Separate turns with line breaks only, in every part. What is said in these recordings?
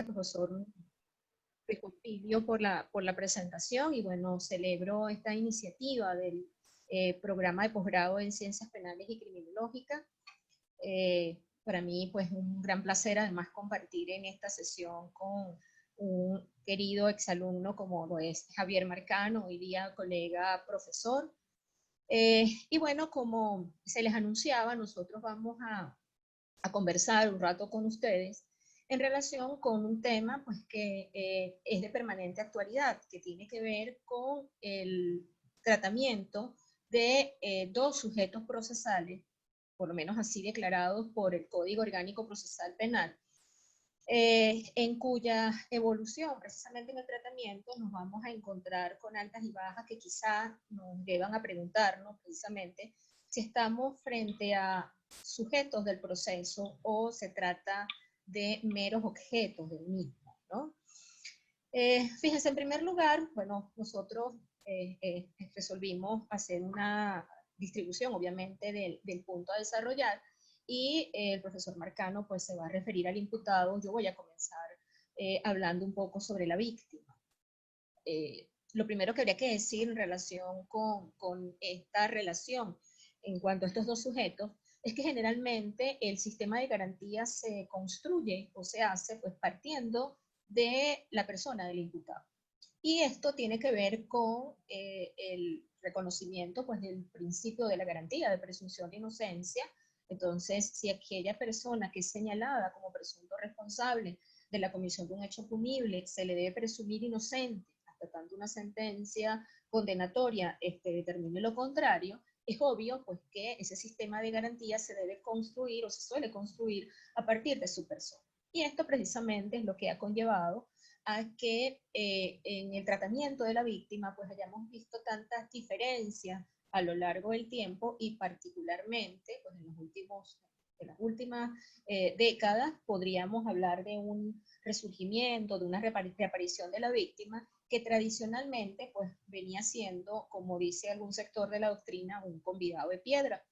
profesor Luis Pompilio por la presentación y bueno, celebro esta iniciativa del programa de posgrado en Ciencias Penales y Criminológicas. Para mí pues un gran placer además compartir en esta sesión con un querido exalumno como lo es Javier Marcano, hoy día colega profesor. Y bueno, como se les anunciaba, nosotros vamos a conversar un rato con ustedes en relación con un tema pues, que es de permanente actualidad, que tiene que ver con el tratamiento de dos sujetos procesales, por lo menos así declarados por el Código Orgánico Procesal Penal, en cuya evolución, precisamente en el tratamiento, nos vamos a encontrar con altas y bajas que quizá nos llevan a preguntarnos precisamente si estamos frente a sujetos del proceso o se trata de meros objetos del mismo, ¿no? Fíjense, en primer lugar, bueno, nosotros resolvimos hacer una distribución, obviamente, del punto a desarrollar, y el profesor Marcano pues se va a referir al imputado. Yo voy a comenzar hablando un poco sobre la víctima. Lo primero que habría que decir en relación con esta relación en cuanto a estos dos sujetos es que generalmente el sistema de garantías se construye o se hace pues partiendo de la persona del imputado. Y esto tiene que ver con el reconocimiento pues, del principio de la garantía de presunción de inocencia. Entonces, si aquella persona que es señalada como presunto responsable de la comisión de un hecho punible se le debe presumir inocente hasta tanto una sentencia condenatoria determine lo contrario, es obvio pues, que ese sistema de garantía se debe construir o se suele construir a partir de su persona. Y esto precisamente es lo que ha conllevado a que en el tratamiento de la víctima pues hayamos visto tantas diferencias a lo largo del tiempo y particularmente pues, en las últimas décadas podríamos hablar de un resurgimiento, de una reaparición de la víctima que tradicionalmente pues, venía siendo, como dice algún sector de la doctrina, un convidado de piedra.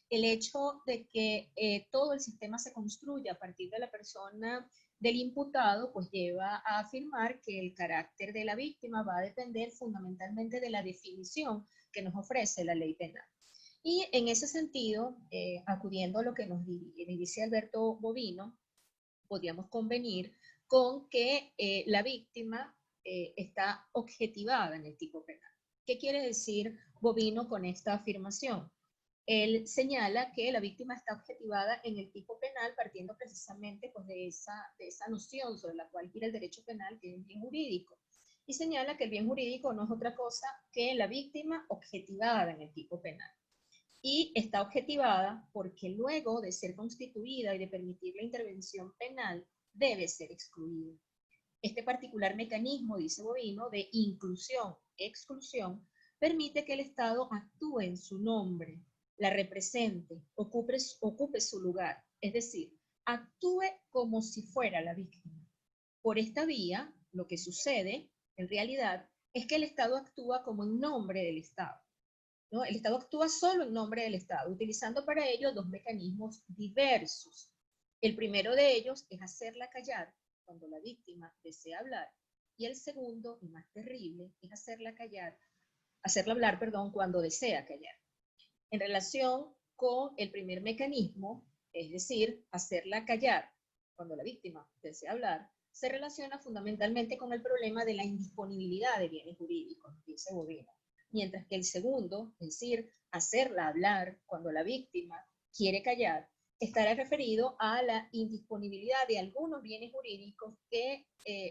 El hecho de que todo el sistema se construya a partir de la persona del imputado, pues lleva a afirmar que el carácter de la víctima va a depender fundamentalmente de la definición que nos ofrece la ley penal. Y en ese sentido, acudiendo a lo que nos dice Alberto Bovino, podríamos convenir con que la víctima está objetivada en el tipo penal. ¿Qué quiere decir Bovino con esta afirmación? Él señala que la víctima está objetivada en el tipo penal partiendo precisamente pues, de esa noción sobre la cual gira el derecho penal, que es el bien jurídico. Y señala que el bien jurídico no es otra cosa que la víctima objetivada en el tipo penal. Y está objetivada porque luego de ser constituida y de permitir la intervención penal, debe ser excluida. Este particular mecanismo, dice Bovino, de inclusión-exclusión, permite que el Estado actúe en su nombre, la represente, ocupe su lugar, es decir, actúe como si fuera la víctima. Por esta vía, lo que sucede, en realidad, es que el Estado actúa como en nombre del Estado, ¿no? El Estado actúa solo en nombre del Estado, utilizando para ello dos mecanismos diversos. El primero de ellos es hacerla callar cuando la víctima desea hablar, y el segundo, y más terrible, es hacerla hablar, cuando desea callar. En relación con el primer mecanismo, es decir, hacerla callar cuando la víctima desea hablar, se relaciona fundamentalmente con el problema de la indisponibilidad de bienes jurídicos, dice Bovino. Mientras que el segundo, es decir, hacerla hablar cuando la víctima quiere callar, estará referido a la indisponibilidad de algunos bienes jurídicos que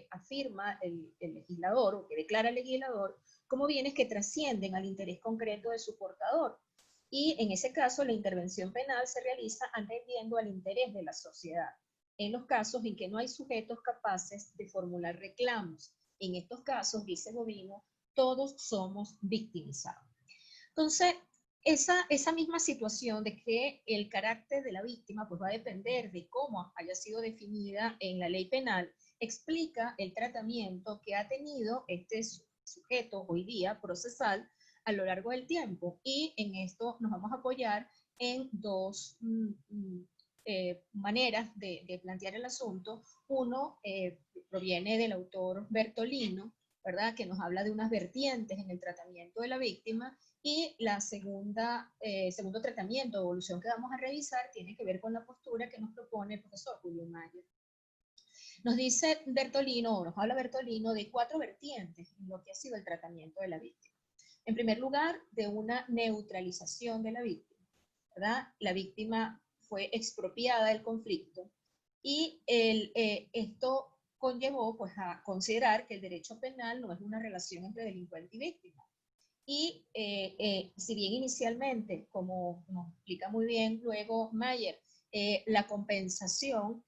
afirma el legislador o que declara el legislador como bienes que trascienden al interés concreto de su portador. Y en ese caso la intervención penal se realiza atendiendo al interés de la sociedad, en los casos en que no hay sujetos capaces de formular reclamos. En estos casos, dice Bovino, todos somos victimizados. Entonces, esa misma situación de que el carácter de la víctima pues, va a depender de cómo haya sido definida en la ley penal, explica el tratamiento que ha tenido este sujeto hoy día procesal a lo largo del tiempo. Y en esto nos vamos a apoyar en dos maneras de plantear el asunto. Uno proviene del autor Bertolino, ¿verdad?, que nos habla de unas vertientes en el tratamiento de la víctima, y la segundo tratamiento o evolución que vamos a revisar tiene que ver con la postura que nos propone el profesor Julio Mayer. Nos dice Bertolino, o nos habla Bertolino, de 4 vertientes en lo que ha sido el tratamiento de la víctima. En primer lugar, de una neutralización de la víctima, ¿verdad? La víctima fue expropiada del conflicto y esto conllevó pues, a considerar que el derecho penal no es una relación entre delincuente y víctima. Y si bien inicialmente, como nos explica muy bien luego Mayer, la compensación,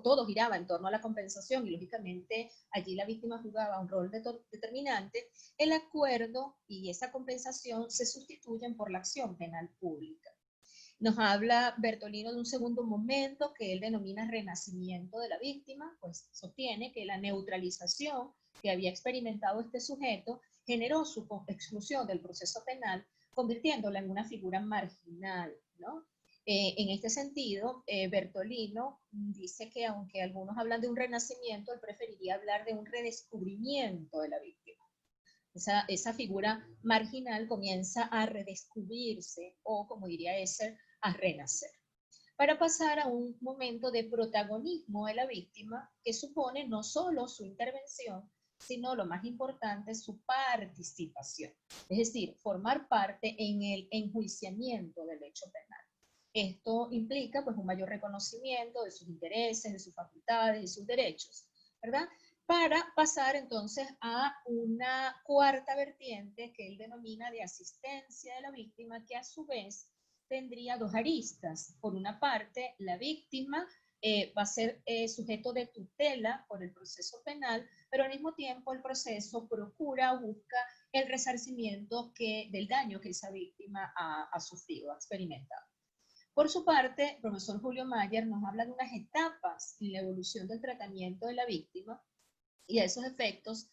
todo giraba en torno a la compensación y lógicamente allí la víctima jugaba un rol determinante, el acuerdo y esa compensación se sustituyen por la acción penal pública. Nos habla Bertolino de un segundo momento que él denomina renacimiento de la víctima, pues sostiene que la neutralización que había experimentado este sujeto generó su exclusión del proceso penal, convirtiéndola en una figura marginal, ¿no? En este sentido, Bertolino dice que aunque algunos hablan de un renacimiento, él preferiría hablar de un redescubrimiento de la víctima. Esa figura marginal comienza a redescubrirse, o como diría Esser, a renacer, para pasar a un momento de protagonismo de la víctima que supone no solo su intervención, sino lo más importante, su participación. Es decir, formar parte en el enjuiciamiento del hecho penal. Esto implica pues un mayor reconocimiento de sus intereses, de sus facultades, de sus derechos, ¿verdad? Para pasar entonces a una cuarta vertiente que él denomina de asistencia de la víctima, que a su vez tendría 2 aristas. Por una parte, la víctima va a ser sujeto de tutela por el proceso penal, pero al mismo tiempo el proceso procura o busca el resarcimiento del daño que esa víctima ha sufrido, ha experimentado. Por su parte, el profesor Julio Mayer nos habla de unas etapas en la evolución del tratamiento de la víctima, y a esos efectos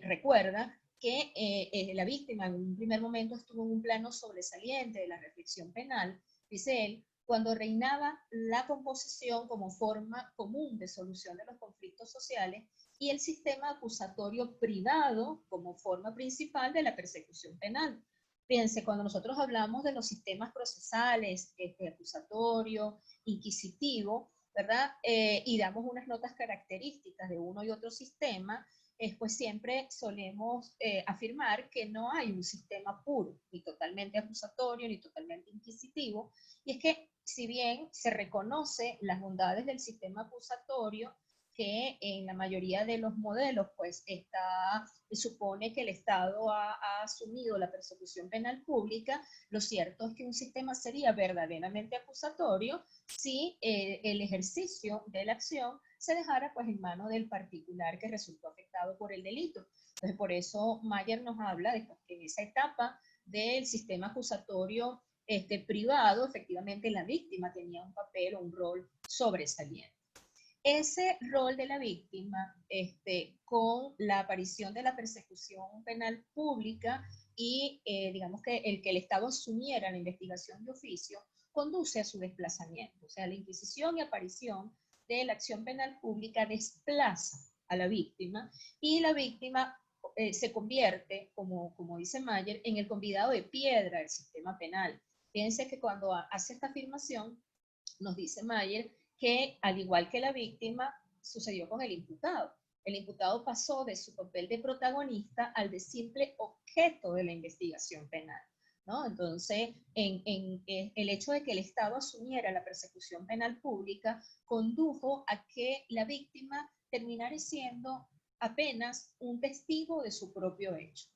recuerda que la víctima en un primer momento estuvo en un plano sobresaliente de la reflexión penal, dice él, cuando reinaba la composición como forma común de solución de los conflictos sociales y el sistema acusatorio privado como forma principal de la persecución penal. Fíjense, cuando nosotros hablamos de los sistemas procesales, acusatorio, inquisitivo, ¿verdad? Y damos unas notas características de uno y otro sistema, pues siempre solemos afirmar que no hay un sistema puro, ni totalmente acusatorio, ni totalmente inquisitivo, y es que si bien se reconoce las bondades del sistema acusatorio, que en la mayoría de los modelos pues supone que el Estado ha asumido la persecución penal pública, lo cierto es que un sistema sería verdaderamente acusatorio si el ejercicio de la acción se dejara pues en manos del particular que resultó afectado por el delito. Entonces por eso Mayer nos habla de que en esa etapa del sistema acusatorio privado, efectivamente la víctima tenía un papel o un rol sobresaliente. Ese rol de la víctima, con la aparición de la persecución penal pública y digamos que el Estado asumiera la investigación de oficio, conduce a su desplazamiento. O sea, la inquisición y aparición de la acción penal pública desplaza a la víctima y la víctima se convierte, como dice Mayer, en el convidado de piedra del sistema penal. Fíjense que cuando hace esta afirmación, nos dice Mayer, que al igual que la víctima, sucedió con el imputado. El imputado pasó de su papel de protagonista al de simple objeto de la investigación penal, ¿no? Entonces, el hecho de que el Estado asumiera la persecución penal pública condujo a que la víctima terminara siendo apenas un testigo de su propio hecho.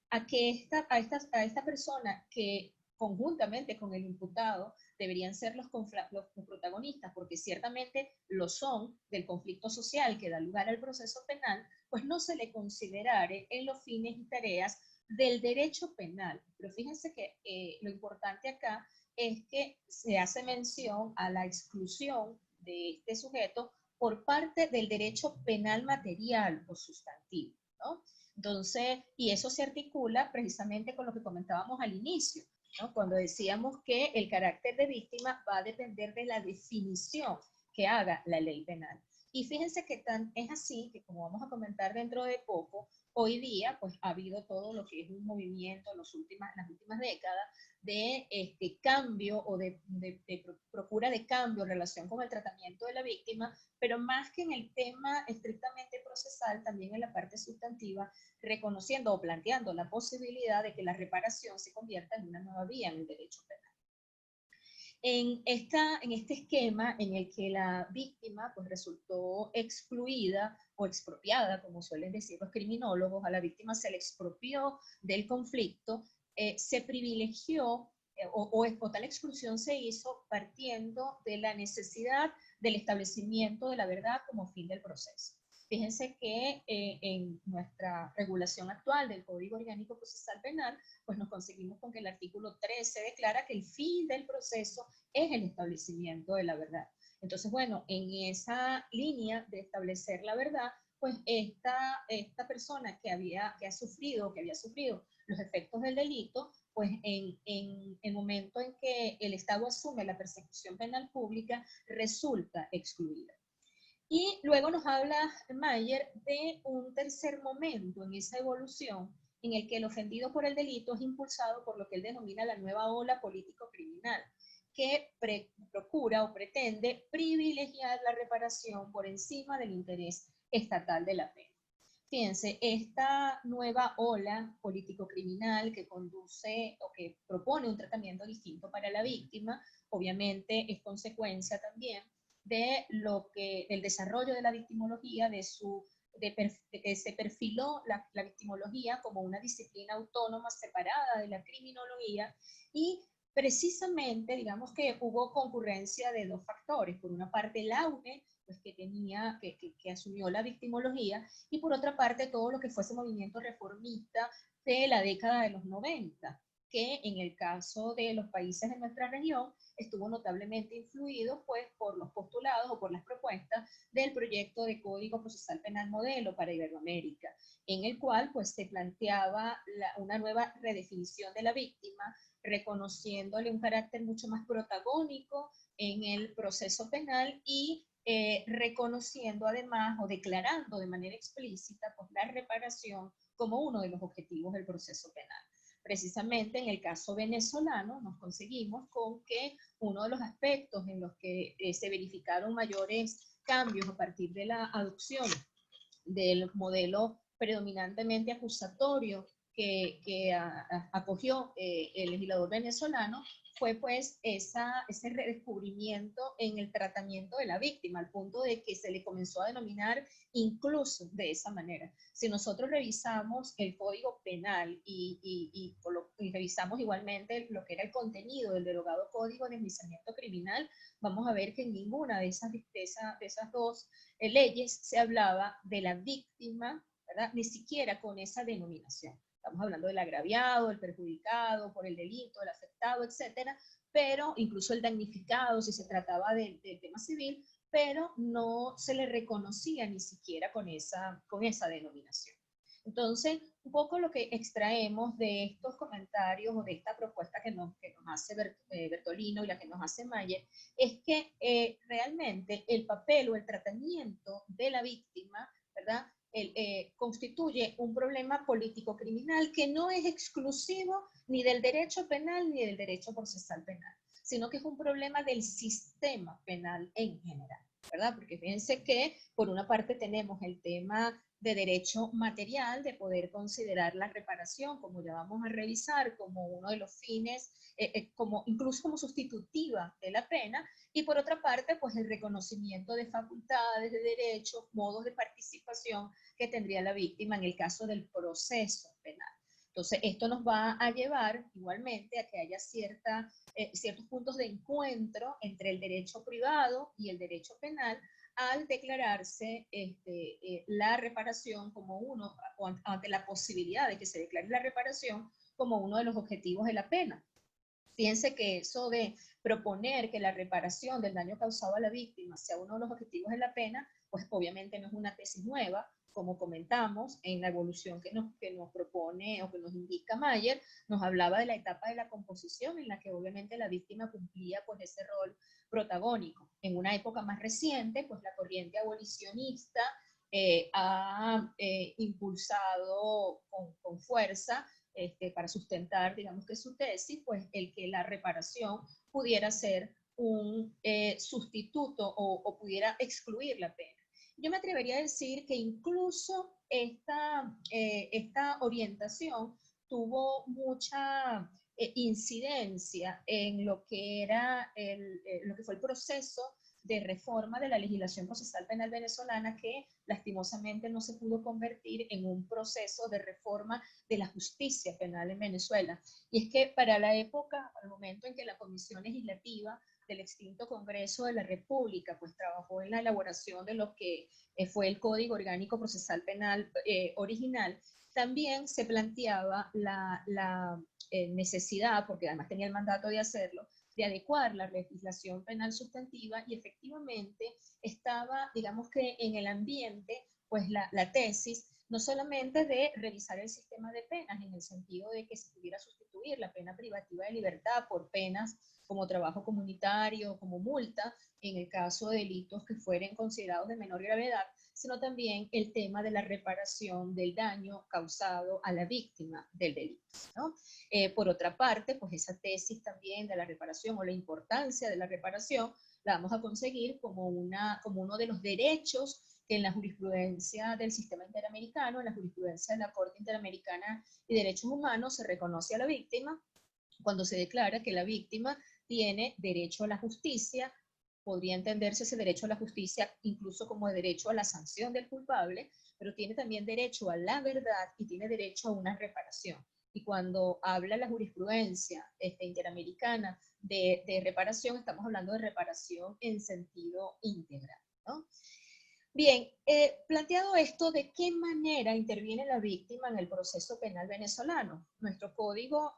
A que a esta persona que conjuntamente con el imputado deberían ser los protagonistas, porque ciertamente lo son del conflicto social que da lugar al proceso penal, pues no se le considerare en los fines y tareas del derecho penal. Pero fíjense que lo importante acá es que se hace mención a la exclusión de este sujeto por parte del derecho penal material o sustantivo, ¿no? Entonces, y eso se articula precisamente con lo que comentábamos al inicio, ¿no? Cuando decíamos que el carácter de víctima va a depender de la definición que haga la ley penal. Y fíjense que es así que, como vamos a comentar dentro de poco, hoy día pues ha habido todo lo que es un movimiento en las últimas décadas de cambio o de procura de cambio en relación con el tratamiento de la víctima, pero más que en el tema estrictamente procesal, también en la parte sustantiva, reconociendo o planteando la posibilidad de que la reparación se convierta en una nueva vía en el derecho penal. En este esquema en el que la víctima pues, resultó excluida o expropiada, como suelen decir los criminólogos, a la víctima se le expropió del conflicto, se privilegió o tal exclusión se hizo partiendo de la necesidad del establecimiento de la verdad como fin del proceso. Fíjense que en nuestra regulación actual del Código Orgánico Procesal Penal, pues nos conseguimos con que el artículo 13 declara que el fin del proceso es el establecimiento de la verdad. Entonces, bueno, en esa línea de establecer la verdad, pues esta persona que había sufrido los efectos del delito, pues en el momento en que el Estado asume la persecución penal pública, resulta excluida. Y luego nos habla Mayer de un tercer momento en esa evolución en el que el ofendido por el delito es impulsado por lo que él denomina la nueva ola político-criminal, que procura o pretende privilegiar la reparación por encima del interés estatal de la pena. Fíjense, esta nueva ola político-criminal que conduce o que propone un tratamiento distinto para la víctima, obviamente es consecuencia también del desarrollo de la victimología, de que se perfiló la victimología como una disciplina autónoma separada de la criminología y precisamente, digamos que hubo concurrencia de dos factores. Por una parte, el auge pues, que asumió la victimología y por otra parte, todo lo que fue ese movimiento reformista de la década de los 90, que en el caso de los países de nuestra región estuvo notablemente influido pues, por los postulados o por las propuestas del proyecto de Código Procesal Penal Modelo para Iberoamérica, en el cual pues, se planteaba una nueva redefinición de la víctima, reconociéndole un carácter mucho más protagónico en el proceso penal y reconociendo además o declarando de manera explícita pues, la reparación como uno de los objetivos del proceso penal. Precisamente en el caso venezolano nos conseguimos con que uno de los aspectos en los que se verificaron mayores cambios a partir de la adopción del modelo predominantemente acusatorio que acogió el legislador venezolano fue pues ese redescubrimiento en el tratamiento de la víctima, al punto de que se le comenzó a denominar incluso de esa manera. Si nosotros revisamos el Código Penal y revisamos igualmente lo que era el contenido del derogado Código de Enjuiciamiento Criminal, vamos a ver que en ninguna de esas dos leyes se hablaba de la víctima, ¿verdad? Ni siquiera con esa denominación. Estamos hablando del agraviado, el perjudicado por el delito, el afectado, etcétera, pero incluso el damnificado si se trataba del tema civil, pero no se le reconocía ni siquiera con esa denominación. Entonces, un poco lo que extraemos de estos comentarios o de esta propuesta que nos hace Bertolino y la que nos hace Mayer, es que realmente el papel o el tratamiento de la víctima, ¿verdad? Constituye un problema político-criminal que no es exclusivo ni del derecho penal ni del derecho procesal penal, sino que es un problema del sistema penal en general, ¿verdad? Porque fíjense que por una parte tenemos el tema de derecho material, de poder considerar la reparación, como ya vamos a revisar, como uno de los fines, incluso como sustitutiva de la pena, y por otra parte, pues el reconocimiento de facultades, de derechos, modos de participación que tendría la víctima en el caso del proceso penal. Entonces, esto nos va a llevar igualmente a que haya ciertos puntos de encuentro entre el derecho privado y el derecho penal al declararse la reparación como uno, o ante la posibilidad de que se declare la reparación como uno de los objetivos de la pena. Fíjense que eso de proponer que la reparación del daño causado a la víctima sea uno de los objetivos de la pena, pues obviamente no es una tesis nueva, como comentamos, en la evolución que nos propone o que nos indica Mayer, nos hablaba de la etapa de la composición en la que obviamente la víctima cumplía pues ese rol protagónico. En una época más reciente, pues la corriente abolicionista ha impulsado con fuerza para sustentar, digamos que su tesis, pues el que la reparación pudiera ser un sustituto o pudiera excluir la pena. Yo me atrevería a decir que incluso esta orientación tuvo mucha incidencia en lo que era lo que fue el proceso de reforma de la legislación procesal penal venezolana, que lastimosamente no se pudo convertir en un proceso de reforma de la justicia penal en Venezuela. Y es que para la época, al momento en que la Comisión Legislativa del extinto Congreso de la República pues trabajó en la elaboración de lo que fue el Código Orgánico Procesal Penal original, también se planteaba la necesidad, porque además tenía el mandato de hacerlo, de adecuar la legislación penal sustantiva, y efectivamente estaba, digamos que en el ambiente, pues la tesis, no solamente de revisar el sistema de penas, en el sentido de que se pudiera sustituir la pena privativa de libertad por penas como trabajo comunitario, como multa, en el caso de delitos que fueren considerados de menor gravedad, sino también el tema de la reparación del daño causado a la víctima del delito, ¿no? Por otra parte, pues esa tesis también de la reparación o la importancia de la reparación la vamos a conseguir como uno de los derechos que en la jurisprudencia del sistema interamericano, en la jurisprudencia de la Corte Interamericana de Derechos Humanos, se reconoce a la víctima cuando se declara que la víctima tiene derecho a la justicia. Podría entenderse ese derecho a la justicia incluso como derecho a la sanción del culpable, pero tiene también derecho a la verdad y tiene derecho a una reparación. Y cuando habla la jurisprudencia interamericana de reparación, estamos hablando de reparación en sentido integral, ¿no? Bien, planteado esto, ¿de qué manera interviene la víctima en el proceso penal venezolano? Nuestro código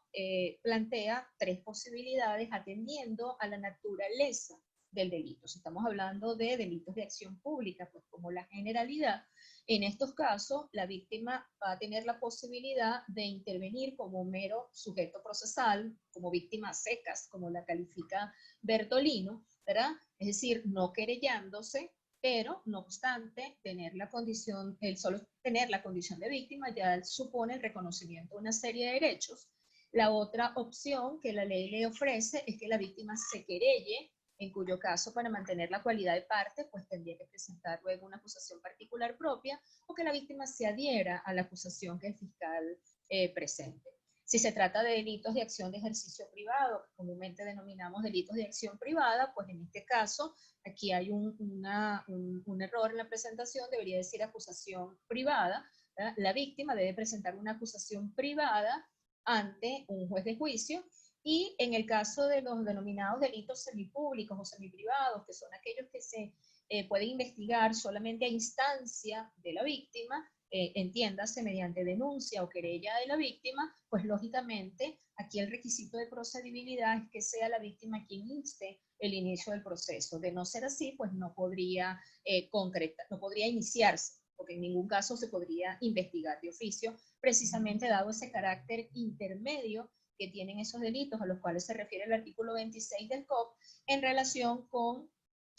plantea tres posibilidades atendiendo a la naturaleza del delito. Si estamos hablando de delitos de acción pública, pues como la generalidad, en estos casos la víctima va a tener la posibilidad de intervenir como mero sujeto procesal, como víctima secas, como la califica Bertolino, ¿verdad? Es decir, no querellándose, pero no obstante, el solo tener la condición de víctima ya supone el reconocimiento de una serie de derechos. La otra opción que la ley le ofrece es que la víctima se querelle, en cuyo caso, para mantener la cualidad de parte, pues tendría que presentar luego una acusación particular propia, o que la víctima se adhiera a la acusación que el fiscal presente. Si se trata de delitos de acción de ejercicio privado, que comúnmente denominamos delitos de acción privada, pues en este caso, aquí hay un error en la presentación, debería decir acusación privada, ¿verdad? La víctima debe presentar una acusación privada ante un juez de juicio, y en el caso de los denominados delitos semipúblicos o semiprivados, que son aquellos que se pueden investigar solamente a instancia de la víctima, entiéndase mediante denuncia o querella de la víctima, pues lógicamente aquí el requisito de procedibilidad es que sea la víctima quien inste el inicio del proceso. De no ser así, pues no podría no podría iniciarse, porque en ningún caso se podría investigar de oficio, precisamente dado ese carácter intermedio que tienen esos delitos a los cuales se refiere el artículo 26 del COP en relación con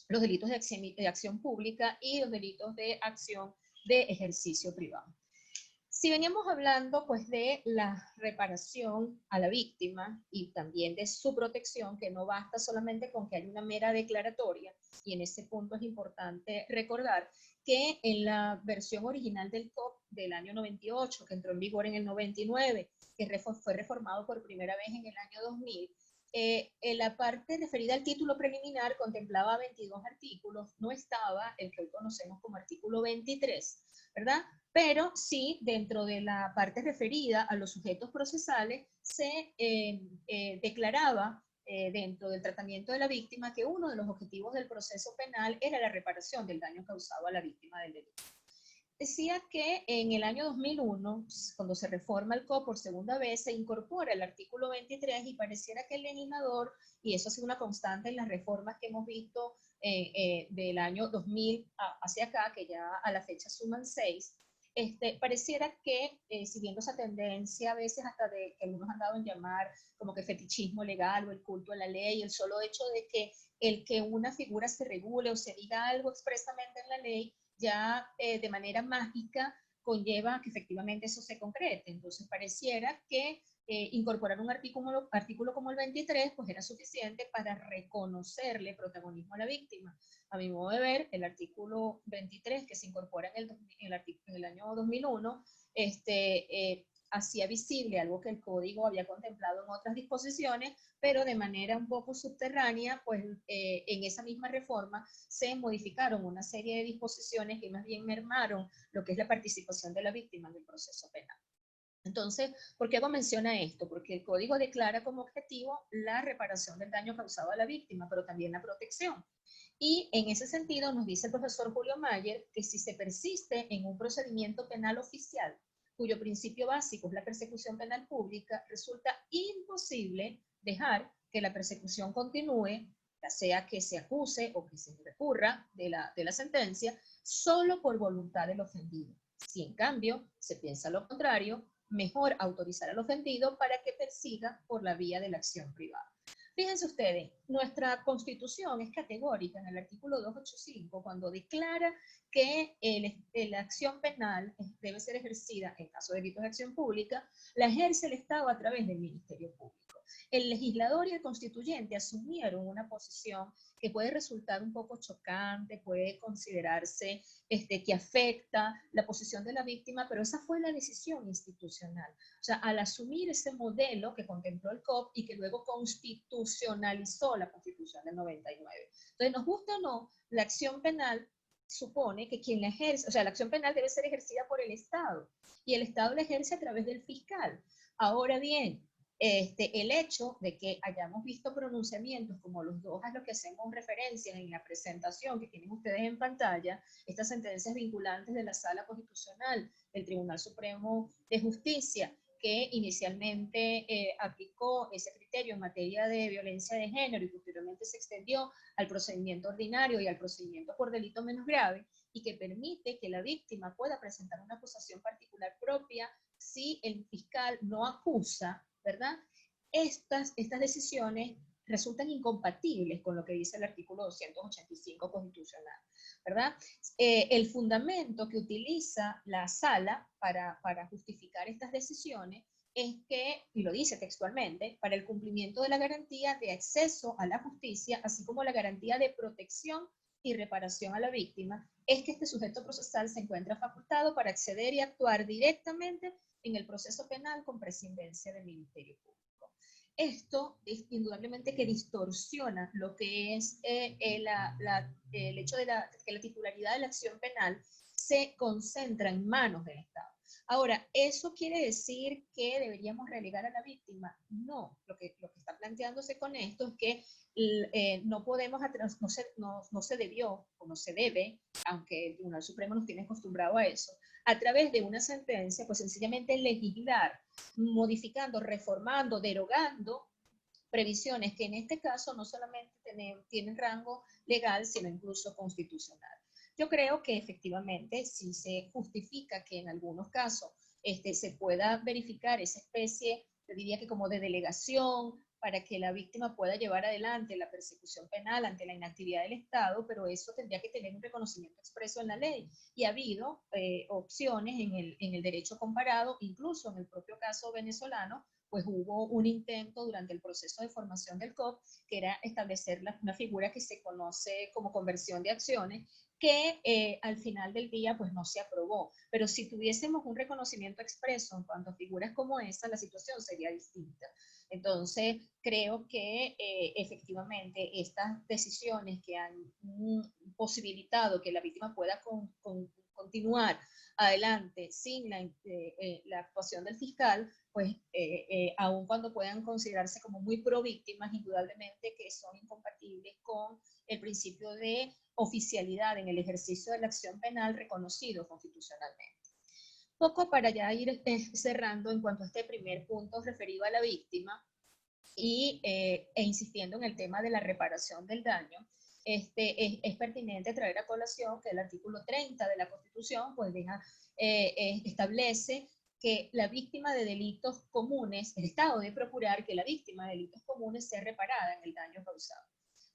los delitos de acción pública y los delitos de acción de ejercicio privado. Si veníamos hablando pues de la reparación a la víctima y también de su protección, que no basta solamente con que haya una mera declaratoria, y en ese punto es importante recordar que en la versión original del COP del año 98, que entró en vigor en el 99, que fue reformado por primera vez en el año 2000, en la parte referida al título preliminar contemplaba 22 artículos, no estaba el que hoy conocemos como artículo 23, ¿verdad? Pero sí, dentro de la parte referida a los sujetos procesales, se declaraba dentro del tratamiento de la víctima que uno de los objetivos del proceso penal era la reparación del daño causado a la víctima del delito. Decía que en el año 2001, cuando se reforma el COP por segunda vez, se incorpora el artículo 23 y pareciera que el legislador, y eso ha sido una constante en las reformas que hemos visto del año 2000 hacia acá, que ya a la fecha suman 6, Pareciera que, siguiendo esa tendencia a veces hasta de que algunos han dado en llamar como que fetichismo legal o el culto a la ley, el solo hecho de que el que una figura se regule o se diga algo expresamente en la ley, ya de manera mágica conlleva que efectivamente eso se concrete. Entonces pareciera que incorporar un artículo como el 23 pues era suficiente para reconocerle protagonismo a la víctima. A mi modo de ver, el artículo 23 que se incorpora en el año 2001, hacía visible algo que el código había contemplado en otras disposiciones, pero de manera un poco subterránea, pues en esa misma reforma se modificaron una serie de disposiciones que más bien mermaron lo que es la participación de la víctima en el proceso penal. Entonces, ¿por qué hago mención a esto? Porque el código declara como objetivo la reparación del daño causado a la víctima, pero también la protección. Y en ese sentido nos dice el profesor Julio Mayer que si se persiste en un procedimiento penal oficial, cuyo principio básico es la persecución penal pública, resulta imposible dejar que la persecución continúe, ya sea que se acuse o que se recurra de la sentencia, solo por voluntad del ofendido. Si en cambio se piensa lo contrario, mejor autorizar al ofendido para que persiga por la vía de la acción privada. Fíjense ustedes, nuestra Constitución es categórica en el artículo 285 cuando declara que la acción penal debe ser ejercida, en caso de delitos de acción pública, la ejerce el Estado a través del Ministerio Público. El legislador y el constituyente asumieron una posición que puede resultar un poco chocante, puede considerarse que afecta la posición de la víctima, pero esa fue la decisión institucional. O sea, al asumir ese modelo que contempló el COP y que luego constitucionalizó la Constitución del 99. Entonces, nos gusta o no, la acción penal supone que quien la ejerce, o sea, la acción penal debe ser ejercida por el Estado y el Estado la ejerce a través del fiscal. Ahora bien, el hecho de que hayamos visto pronunciamientos como los dos a los que hacemos referencia en la presentación que tienen ustedes en pantalla, estas sentencias vinculantes de la Sala Constitucional del Tribunal Supremo de Justicia, que inicialmente aplicó ese criterio en materia de violencia de género y posteriormente se extendió al procedimiento ordinario y al procedimiento por delito menos grave, y que permite que la víctima pueda presentar una acusación particular propia si el fiscal no acusa, ¿verdad? Estas decisiones resultan incompatibles con lo que dice el artículo 285 constitucional, ¿verdad? El fundamento que utiliza la sala para justificar estas decisiones es que, y lo dice textualmente, para el cumplimiento de la garantía de acceso a la justicia, así como la garantía de protección y reparación a la víctima, es que este sujeto procesal se encuentra facultado para acceder y actuar directamente en el proceso penal con prescindencia del Ministerio Público. Esto es indudablemente que distorsiona lo que es el hecho de que la titularidad de la acción penal se concentra en manos del Estado. Ahora, ¿eso quiere decir que deberíamos relegar a la víctima? No, lo que está planteándose con esto es que no podemos, no se debió o no se debe, aunque el Tribunal Supremo nos tiene acostumbrado a eso, a través de una sentencia, pues sencillamente legislar, modificando, reformando, derogando previsiones que en este caso no solamente tienen rango legal, sino incluso constitucional. Yo creo que efectivamente, si se justifica que en algunos casos se pueda verificar esa especie, yo diría que como de delegación, para que la víctima pueda llevar adelante la persecución penal ante la inactividad del Estado, pero eso tendría que tener un reconocimiento expreso en la ley. Y ha habido opciones en el derecho comparado, incluso en el propio caso venezolano, pues hubo un intento durante el proceso de formación del COP, que era establecer una figura que se conoce como conversión de acciones, que al final del día pues no se aprobó. Pero si tuviésemos un reconocimiento expreso en cuanto a figuras como esa, la situación sería distinta. Entonces, creo que efectivamente estas decisiones que han posibilitado que la víctima pueda continuar adelante sin la actuación del fiscal, pues aun cuando puedan considerarse como muy pro víctimas, indudablemente que son incompatibles con el principio de oficialidad en el ejercicio de la acción penal reconocido constitucionalmente. Poco para ya ir cerrando en cuanto a este primer punto referido a la víctima e insistiendo en el tema de la reparación del daño, es pertinente traer a colación que el artículo 30 de la Constitución pues deja establece que la víctima de delitos comunes, el Estado debe procurar que la víctima de delitos comunes sea reparada en el daño causado.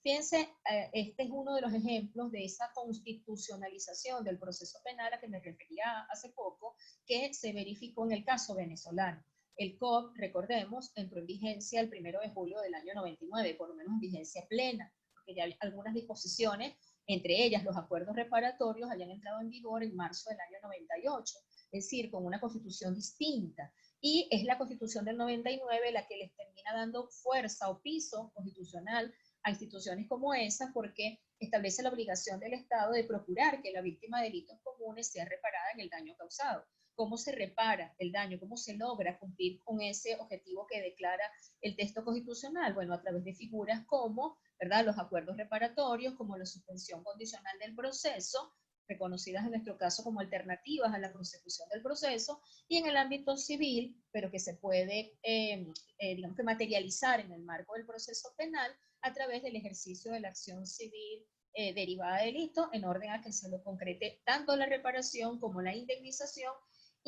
Fíjense, este es uno de los ejemplos de esa constitucionalización del proceso penal a que me refería hace poco, que se verificó en el caso venezolano. El COP, recordemos, entró en vigencia el 1 de julio del año 99, por lo menos en vigencia plena, porque ya algunas disposiciones, entre ellas los acuerdos reparatorios, habían entrado en vigor en marzo del año 98, es decir, con una constitución distinta. Y es la constitución del 99 la que les termina dando fuerza o piso constitucional a instituciones como esa, porque establece la obligación del Estado de procurar que la víctima de delitos comunes sea reparada en el daño causado. ¿Cómo se repara el daño? ¿Cómo se logra cumplir con ese objetivo que declara el texto constitucional? Bueno, a través de figuras como, ¿verdad?, los acuerdos reparatorios, como la suspensión condicional del proceso, reconocidas en nuestro caso como alternativas a la consecución del proceso, y en el ámbito civil, pero que se puede, digamos que materializar en el marco del proceso penal a través del ejercicio de la acción civil derivada de delito, en orden a que se lo concrete tanto la reparación como la indemnización,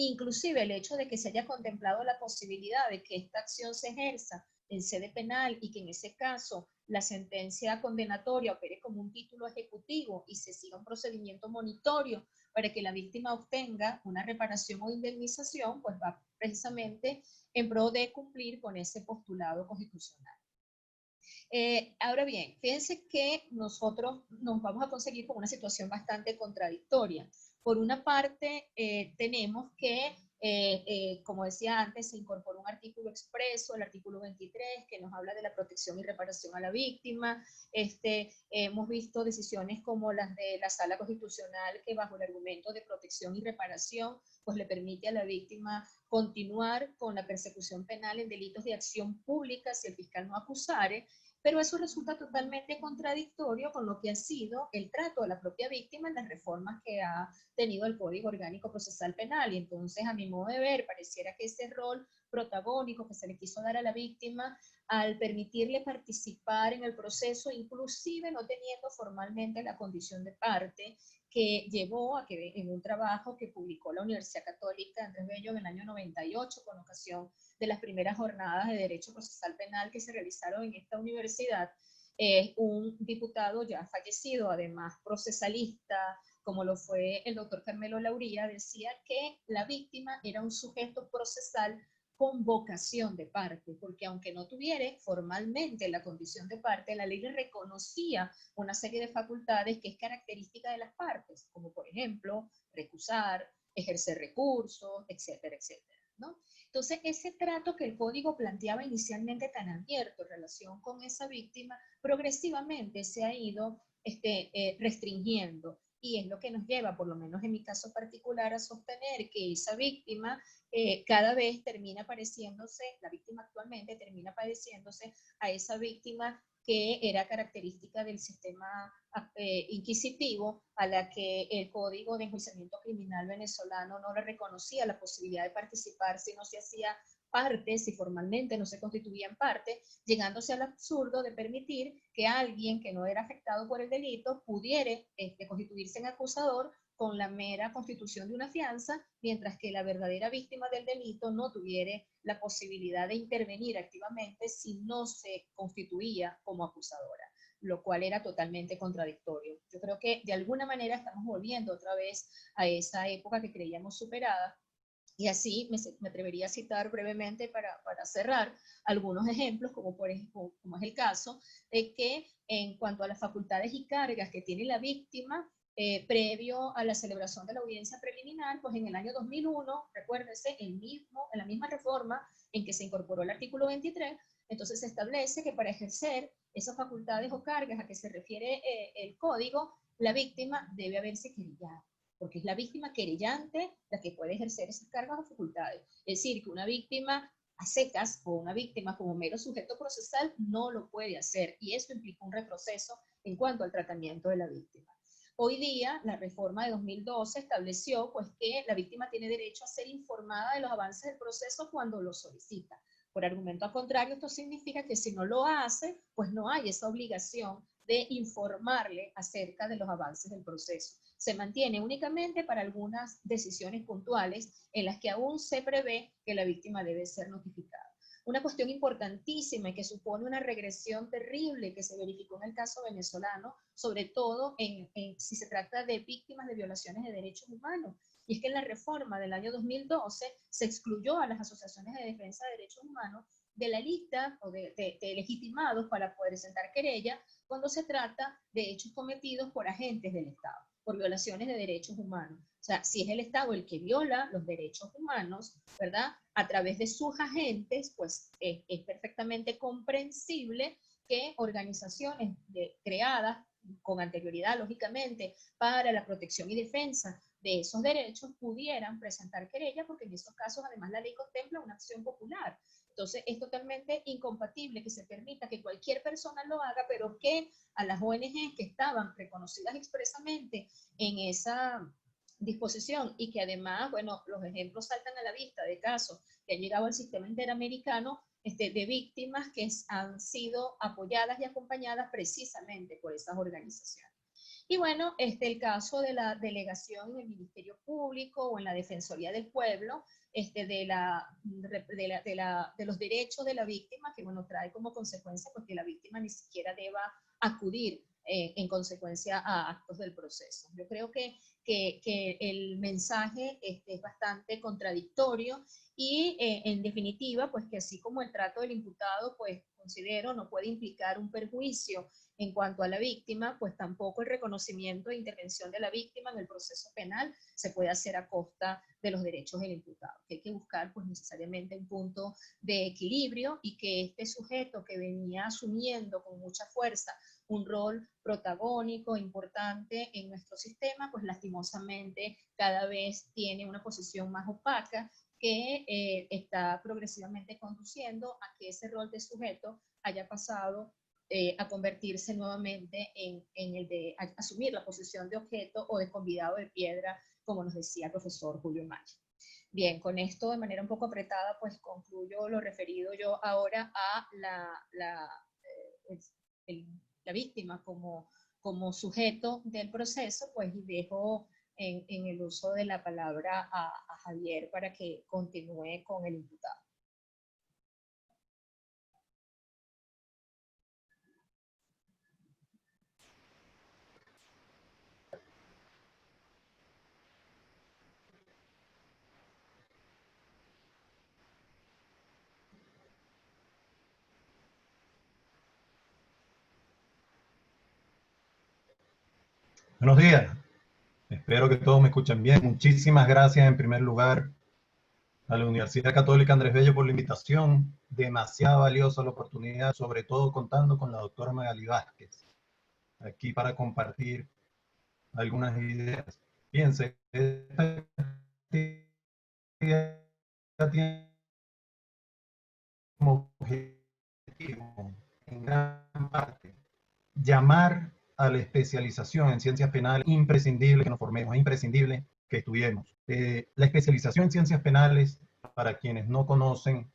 inclusive el hecho de que se haya contemplado la posibilidad de que esta acción se ejerza en sede penal y que en ese caso la sentencia condenatoria opere como un título ejecutivo y se siga un procedimiento monitorio para que la víctima obtenga una reparación o indemnización, pues va precisamente en pro de cumplir con ese postulado constitucional. Ahora bien, fíjense que nosotros nos vamos a conseguir con una situación bastante contradictoria. Por una parte, tenemos que, como decía antes, se incorporó un artículo expreso, el artículo 23, que nos habla de la protección y reparación a la víctima. Hemos visto decisiones como las de la Sala Constitucional, que bajo el argumento de protección y reparación, pues le permite a la víctima continuar con la persecución penal en delitos de acción pública si el fiscal no acusare, pero eso resulta totalmente contradictorio con lo que ha sido el trato de la propia víctima en las reformas que ha tenido el Código Orgánico Procesal Penal. Y entonces, a mi modo de ver, pareciera que ese rol protagónico que se le quiso dar a la víctima al permitirle participar en el proceso, inclusive no teniendo formalmente la condición de parte, que llevó a que en un trabajo que publicó la Universidad Católica Andrés Bello en el año 98, con ocasión de las primeras jornadas de Derecho Procesal Penal que se realizaron en esta universidad, un diputado ya fallecido, además procesalista, como lo fue el doctor Carmelo Lauría, decía que la víctima era un sujeto procesal con vocación de parte, porque aunque no tuviera formalmente la condición de parte, la ley le reconocía una serie de facultades que es característica de las partes, como por ejemplo recusar, ejercer recursos, etcétera, etcétera, ¿no? Entonces, ese trato que el código planteaba inicialmente tan abierto en relación con esa víctima, progresivamente se ha ido restringiendo. Y es lo que nos lleva, por lo menos en mi caso particular, a sostener que esa víctima cada vez termina pareciéndose, la víctima actualmente termina pareciéndose a esa víctima que era característica del sistema inquisitivo, a la que el Código de Enjuiciamiento Criminal venezolano no le reconocía la posibilidad de participar si no se hacía parte, si formalmente no se constituía en parte, llegándose al absurdo de permitir que alguien que no era afectado por el delito pudiera constituirse en acusador con la mera constitución de una fianza, mientras que la verdadera víctima del delito no tuviera la posibilidad de intervenir activamente si no se constituía como acusadora, lo cual era totalmente contradictorio. Yo creo que de alguna manera estamos volviendo otra vez a esa época que creíamos superada, y así me atrevería a citar brevemente para cerrar algunos ejemplos, como por ejemplo, como es el caso de que en cuanto a las facultades y cargas que tiene la víctima, previo a la celebración de la audiencia preliminar, pues en el año 2001, recuérdense, en la misma reforma en que se incorporó el artículo 23, entonces se establece que para ejercer esas facultades o cargas a que se refiere el código, la víctima debe haberse querellado, porque es la víctima querellante la que puede ejercer esas cargas o facultades. Es decir, que una víctima a secas o una víctima como mero sujeto procesal no lo puede hacer, y eso implica un retroceso en cuanto al tratamiento de la víctima. Hoy día, la reforma de 2012 estableció pues, que la víctima tiene derecho a ser informada de los avances del proceso cuando lo solicita. Por argumento al contrario, esto significa que si no lo hace, pues no hay esa obligación de informarle acerca de los avances del proceso. se mantiene únicamente para algunas decisiones puntuales en las que aún se prevé que la víctima debe ser notificada. Una cuestión importantísima y que supone una regresión terrible que se verificó en el caso venezolano, sobre todo si se trata de víctimas de violaciones de derechos humanos. Y es que en la reforma del año 2012 se excluyó a las asociaciones de defensa de derechos humanos de la lista o de legitimados para poder presentar querella cuando se trata de hechos cometidos por agentes del Estado, por violaciones de derechos humanos. O sea, si es el Estado el que viola los derechos humanos, ¿verdad? A través de sus agentes, pues es perfectamente comprensible que organizaciones creadas con anterioridad, lógicamente, para la protección y defensa de esos derechos pudieran presentar querella, porque en esos casos además la ley contempla una acción popular. Entonces es totalmente incompatible que se permita que cualquier persona lo haga, pero que a las ONG que estaban reconocidas expresamente en esa disposición y que además, bueno, los ejemplos saltan a la vista de casos que han llegado al sistema interamericano de víctimas que han sido apoyadas y acompañadas precisamente por esas organizaciones. Y bueno, el caso de la delegación en el Ministerio Público o en la Defensoría del Pueblo, de los derechos de la víctima, que bueno, trae como consecuencia pues, que la víctima ni siquiera deba acudir en consecuencia a actos del proceso. Yo creo que el mensaje es bastante contradictorio y en definitiva, pues que así como el trato del imputado, pues considero no puede implicar un perjuicio en cuanto a la víctima, pues tampoco el reconocimiento e intervención de la víctima en el proceso penal se puede hacer a costa de los derechos del imputado. Que hay que buscar pues necesariamente un punto de equilibrio y que este sujeto que venía asumiendo con mucha fuerza un rol protagónico, importante en nuestro sistema, pues lastimosamente cada vez tiene una posición más opaca que está progresivamente conduciendo a que ese rol de sujeto haya pasado a convertirse nuevamente en el de asumir la posición de objeto o de convidado de piedra, como nos decía el profesor Julio Maya. Bien, con esto de manera un poco apretada, pues concluyo lo referido yo ahora a la víctima como sujeto del proceso, pues y dejo en el uso de la palabra a Javier para que continúe con el imputado.
Buenos días, espero que todos me escuchen bien. Muchísimas gracias en primer lugar a la Universidad Católica Andrés Bello por la invitación. Demasiado valiosa la oportunidad, sobre todo contando con la doctora Magali Vázquez, aquí para compartir algunas ideas. Fíjense, esta actividad tiene como objetivo, en gran parte, llamar a la especialización en ciencias penales, imprescindible que nos formemos, es imprescindible que estudiemos. La especialización en ciencias penales, para quienes no conocen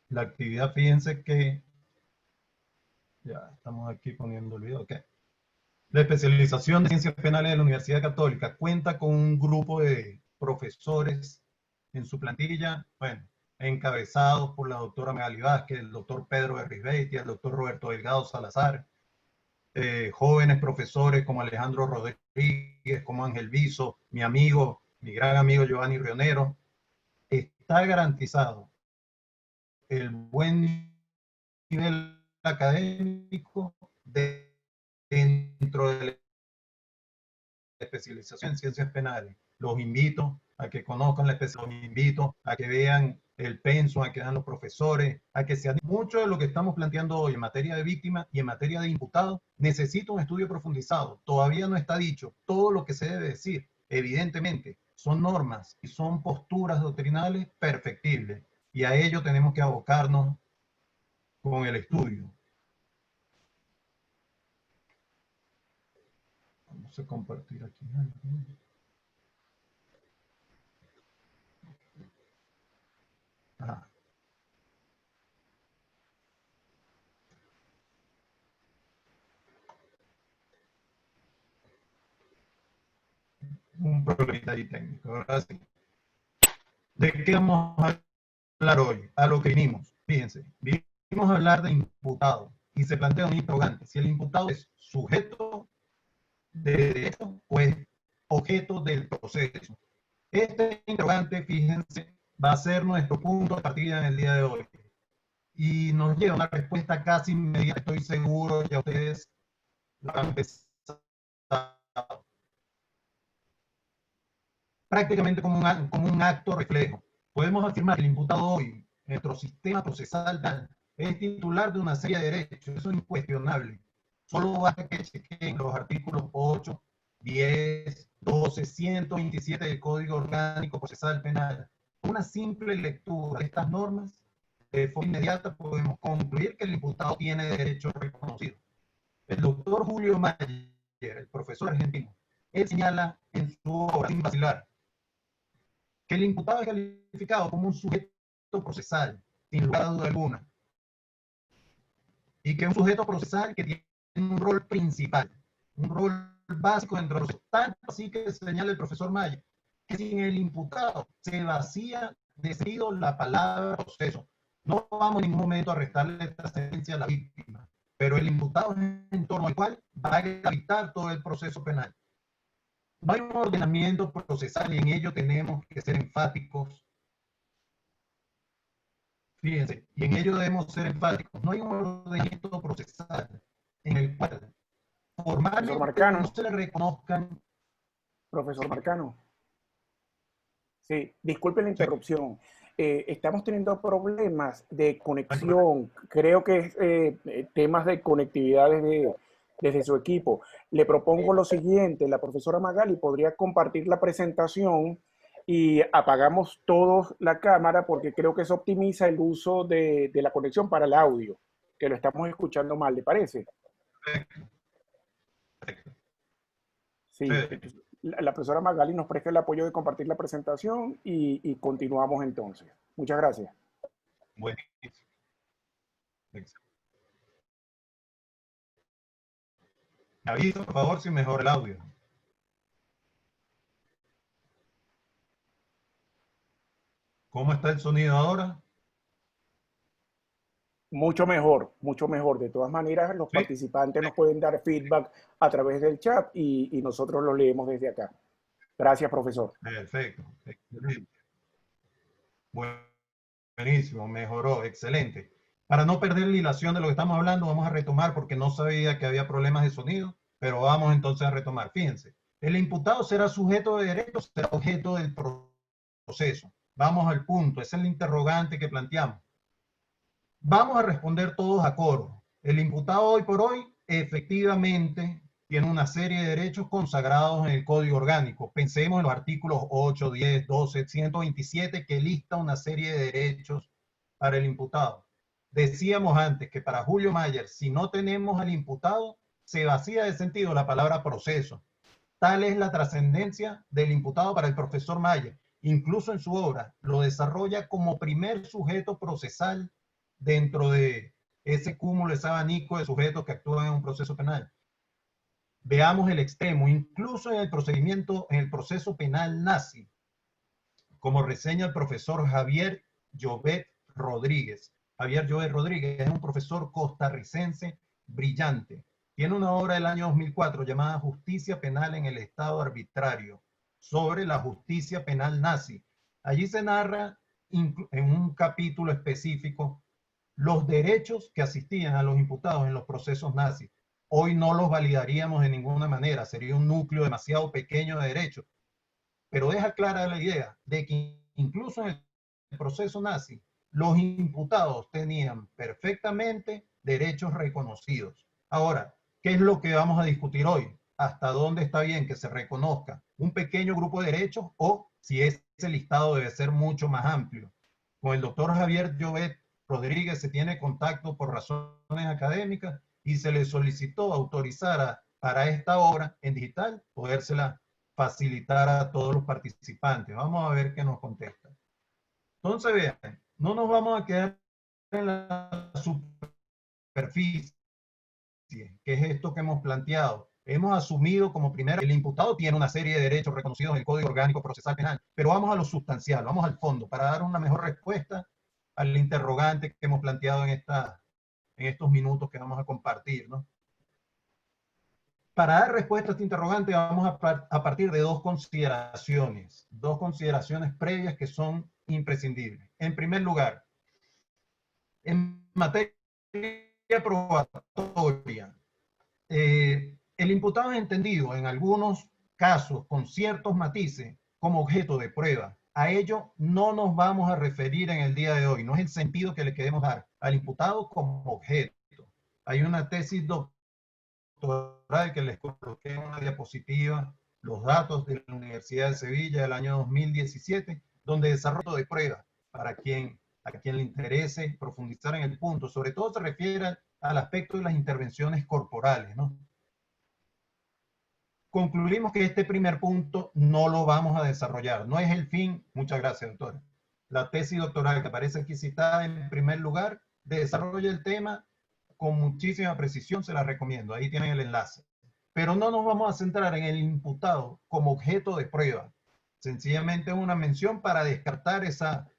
la actividad, fíjense que, ya estamos aquí poniendo el video, ok. La especialización de ciencias penales de la Universidad Católica cuenta con un grupo de profesores en su plantilla, bueno, encabezados por la doctora Magali Vázquez, el doctor Pedro Berrizbeitia, el doctor Roberto Delgado Salazar, jóvenes profesores como Alejandro Rodríguez, como Ángel Viso, mi amigo, mi gran amigo Giovanni Rionero. Está garantizado el buen nivel académico dentro de la especialización en ciencias penales. Los invito a que conozcan la especialización, los invito a que vean el pensum, a que vean los profesores, a que se mucho de lo que estamos planteando hoy en materia de víctimas y en materia de imputados necesita un estudio profundizado. Todavía no está dicho todo lo que se debe decir. Evidentemente, son normas y son posturas doctrinales perfectibles y a ello tenemos que abocarnos con el estudio. Vamos a compartir aquí. Ajá. un problemita ahí técnico. Ahora sí. ¿De qué vamos a hablar hoy? A lo que vinimos. Fíjense, vinimos a hablar de imputado y se plantea un interrogante. Si el imputado es sujeto de derecho o es objeto del proceso. Este interrogante, fíjense, va a ser nuestro punto de partida en el día de hoy. Y nos lleva una respuesta casi inmediata, estoy seguro, ya ustedes la han empezado. Prácticamente como un acto reflejo. Podemos afirmar que el imputado hoy, en nuestro sistema procesal penal, es titular de una serie de derechos, eso es incuestionable. Solo basta que chequen los artículos 8, 10, 12, 127 del Código Orgánico Procesal Penal. Una simple lectura de estas normas, de forma inmediata podemos concluir que el imputado tiene derechos reconocidos. El doctor Julio Mayer, el profesor argentino, él señala en su obra sin vacilar que el imputado es calificado como un sujeto procesal, sin lugar a duda alguna, y que es un sujeto procesal que tiene un rol principal, un rol básico dentro de los tanto así que señala el profesor Mayer, que sin el imputado se vacía de sentido la palabra proceso. No vamos en ningún momento a restarle esta sentencia a la víctima, pero el imputado es en torno al cual va a gravitar todo el proceso penal. No hay un ordenamiento procesal y en ello tenemos que ser enfáticos. Fíjense, y en ello debemos ser enfáticos. No hay un ordenamiento procesal en el cual formalmente no se le reconozcan.
Profesor Marcano. Sí, disculpe la interrupción. Estamos teniendo problemas de conexión. Creo que es temas de conectividad desde su equipo. Le propongo lo siguiente, la profesora Magali podría compartir la presentación y apagamos todos la cámara porque creo que eso optimiza el uso de la conexión para el audio, que lo estamos escuchando mal, ¿le parece? Sí, entonces, la profesora Magali nos presta el apoyo de compartir la presentación y continuamos entonces. Muchas gracias.
Buenísimo. Me avisa, por favor, si mejora el audio. ¿Cómo está el sonido ahora?
Mucho mejor, mucho mejor. De todas maneras, los participantes nos pueden dar feedback a través del chat y nosotros lo leemos desde acá. Gracias, profesor.
Perfecto, excelente. Buenísimo, mejoró, excelente. Para no perder la hilación de lo que estamos hablando, vamos a retomar porque no sabía que había problemas de sonido, pero vamos entonces a retomar. Fíjense, el imputado será sujeto de derechos, será objeto del proceso. Vamos al punto, ese es el interrogante que planteamos. Vamos a responder todos a coro. El imputado hoy por hoy efectivamente tiene una serie de derechos consagrados en el Código Orgánico. Pensemos en los artículos 8, 10, 12, 127 que lista una serie de derechos para el imputado. Decíamos antes que para Julio Mayer, si no tenemos al imputado, se vacía de sentido la palabra proceso. Tal es la trascendencia del imputado para el profesor Mayer. Incluso en su obra lo desarrolla como primer sujeto procesal dentro de ese cúmulo, ese abanico de sujetos que actúan en un proceso penal. Veamos el extremo, incluso en el procedimiento, en el proceso penal nazi, como reseña el profesor Javier Llobet Rodríguez. Javier Llobet Rodríguez es un profesor costarricense brillante. Tiene una obra del año 2004 llamada Justicia Penal en el Estado Arbitrario, sobre la justicia penal nazi. Allí se narra en un capítulo específico los derechos que asistían a los imputados en los procesos nazis. Hoy no los validaríamos de ninguna manera, sería un núcleo demasiado pequeño de derechos, pero deja clara la idea de que incluso en el proceso nazi, los imputados tenían perfectamente derechos reconocidos. Ahora, ¿qué es lo que vamos a discutir hoy? ¿Hasta dónde está bien que se reconozca un pequeño grupo de derechos o si ese listado debe ser mucho más amplio? Con el doctor Javier Llobet Rodríguez se tiene contacto por razones académicas y se le solicitó autorizar para esta obra en digital podérsela facilitar a todos los participantes. Vamos a ver qué nos contesta. Entonces, vean, no nos vamos a quedar en la superficie, que es esto que hemos planteado. hemos asumido como primera, el imputado tiene una serie de derechos reconocidos en el Código Orgánico Procesal Penal, pero vamos a lo sustancial, vamos al fondo, para dar una mejor respuesta al interrogante que hemos planteado en estos minutos que vamos a compartir, ¿no? Para dar respuesta a este interrogante vamos a partir de dos consideraciones previas que son imprescindibles. En primer lugar, en materia probatoria, el imputado es entendido en algunos casos con ciertos matices como objeto de prueba. A ello no nos vamos a referir en el día de hoy, no es el sentido que le queremos dar al imputado como objeto. Hay una tesis doctoral que les coloqué en una diapositiva, los datos de la Universidad de Sevilla del año 2017, donde desarrollo de prueba para a quien le interese profundizar en el punto. Sobre todo se refiere al aspecto de las intervenciones corporales, ¿no? Concluimos que este primer punto no lo vamos a desarrollar. No es el fin, muchas gracias, doctora. La tesis doctoral que aparece aquí citada en primer lugar desarrolla el tema con muchísima precisión, se la recomiendo. Ahí tienen el enlace. Pero no nos vamos a centrar en el imputado como objeto de prueba. Sencillamente es una mención para descartar esa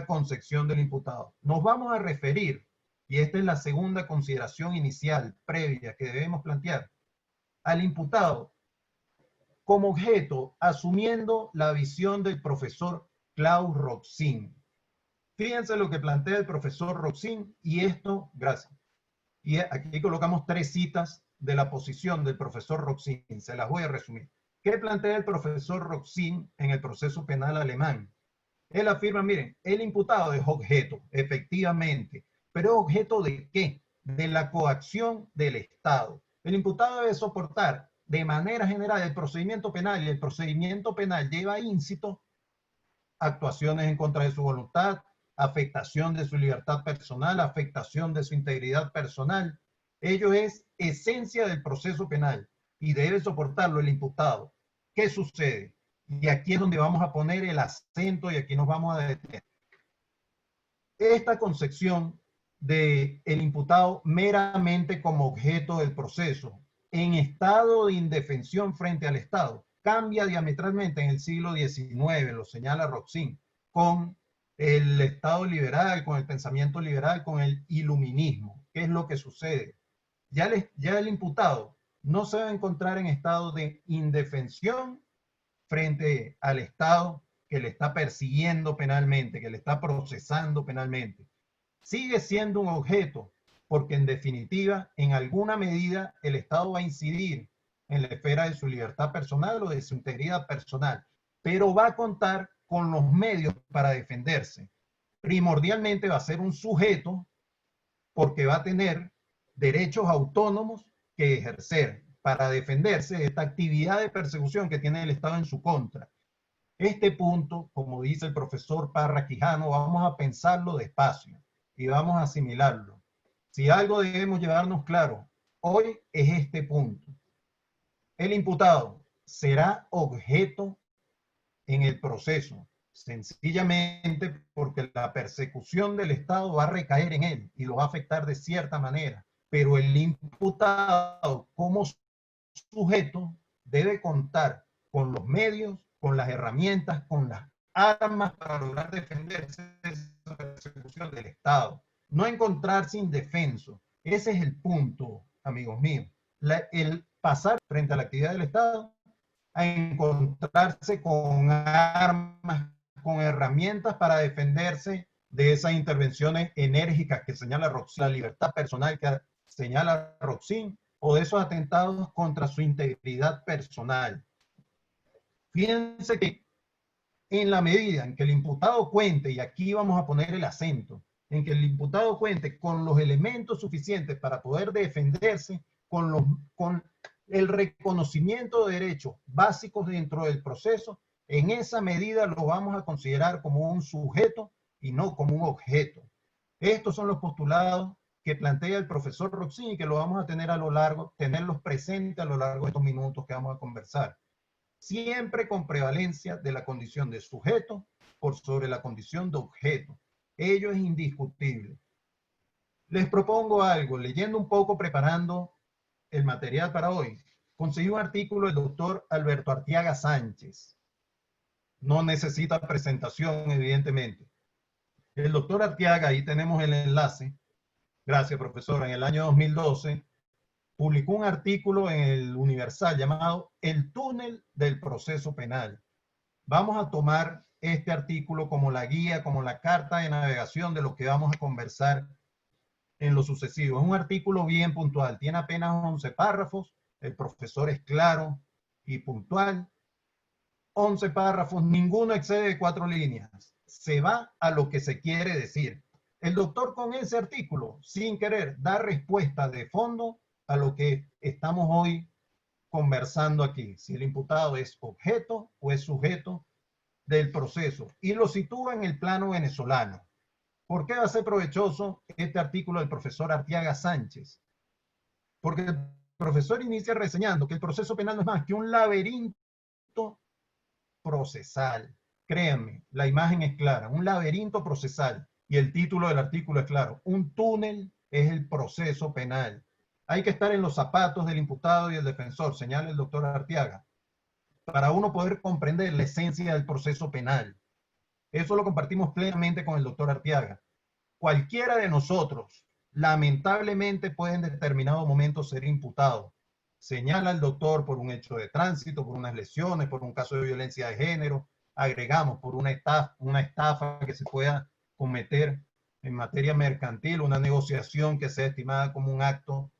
concepción del imputado. Nos vamos a referir, y esta es la segunda consideración inicial, previa, que debemos plantear, al imputado como objeto, asumiendo la visión del profesor Klaus Roxin. Fíjense lo que plantea el profesor Roxin, y esto, gracias. Y aquí colocamos 3 citas de la posición del profesor Roxin, se las voy a resumir. ¿Qué plantea el profesor Roxin en el proceso penal alemán? Él afirma, miren, el imputado es objeto, efectivamente, pero ¿es objeto de qué? De la coacción del Estado. El imputado debe soportar de manera general el procedimiento penal, y el procedimiento penal lleva íncito actuaciones en contra de su voluntad, afectación de su libertad personal, afectación de su integridad personal. Ello es esencia del proceso penal y debe soportarlo el imputado. ¿Qué sucede? Y aquí es donde vamos a poner el acento y aquí nos vamos a detener. Esta concepción del imputado meramente como objeto del proceso, en estado de indefensión frente al Estado, cambia diametralmente en el siglo XIX, lo señala Roxin, con el Estado liberal, con el pensamiento liberal, con el iluminismo. ¿Qué es lo que sucede? Ya el imputado no se va a encontrar en estado de indefensión frente al Estado que le está persiguiendo penalmente, que le está procesando penalmente. Sigue siendo un objeto, porque en definitiva, en alguna medida, el Estado va a incidir en la esfera de su libertad personal o de su integridad personal, pero va a contar con los medios para defenderse. Primordialmente va a ser un sujeto, porque va a tener derechos autónomos que ejercer para defenderse de esta actividad de persecución que tiene el Estado en su contra. Este punto, como dice el profesor Parra Quijano, vamos a pensarlo despacio y vamos a asimilarlo. Si algo debemos llevarnos claro hoy es este punto. El imputado será objeto en el proceso, sencillamente porque la persecución del Estado va a recaer en él y lo va a afectar de cierta manera. Pero el imputado como sujeto debe contar con los medios, con las herramientas, con las armas para lograr defenderse de esa persecución del Estado. No encontrarse indefenso. Ese es el punto, amigos míos. El pasar frente a la actividad del Estado a encontrarse con armas, con herramientas para defenderse de esas intervenciones enérgicas que señala Roxin, la libertad personal que señala Roxin, o de esos atentados contra su integridad personal. Fíjense que en la medida en que el imputado cuente, y aquí vamos a poner el acento, en que el imputado cuente con los elementos suficientes para poder defenderse, con el reconocimiento de derechos básicos dentro del proceso, en esa medida lo vamos a considerar como un sujeto y no como un objeto. Estos son los postulados que plantea el profesor Roxin y que lo vamos a tener tenerlos presentes a lo largo de estos minutos que vamos a conversar. Siempre con prevalencia de la condición de sujeto por sobre la condición de objeto. Ello es indiscutible. Les propongo algo, leyendo un poco, preparando el material para hoy, conseguí un artículo del doctor Alberto Arteaga Sánchez. No necesita presentación, evidentemente. El doctor Arteaga, ahí tenemos el enlace. Gracias, profesor. En el año 2012 publicó un artículo en el Universal llamado El túnel del proceso penal. Vamos a tomar este artículo como la guía, como la carta de navegación de lo que vamos a conversar en lo sucesivo. Es un artículo bien puntual, tiene apenas 11 párrafos, el profesor es claro y puntual. 11 párrafos, ninguno excede de 4 líneas. Se va a lo que se quiere decir. El doctor con ese artículo, sin querer, da respuesta de fondo a lo que estamos hoy conversando aquí. Si el imputado es objeto o es sujeto del proceso. Y lo sitúa en el plano venezolano. ¿Por qué va a ser provechoso este artículo del profesor Arteaga Sánchez? Porque el profesor inicia reseñando que el proceso penal no es más que un laberinto procesal. Créanme, la imagen es clara, un laberinto procesal. Y el título del artículo es claro, un túnel es el proceso penal. Hay que estar en los zapatos del imputado y el defensor, señala el doctor Arteaga, para uno poder comprender la esencia del proceso penal. Eso lo compartimos plenamente con el doctor Arteaga. Cualquiera de nosotros, lamentablemente, puede en determinado momento ser imputado. Señala el doctor por un hecho de tránsito, por unas lesiones, por un caso de violencia de género, agregamos por una estafa que se pueda cometer en materia mercantil, una negociación que sea estimada como un acto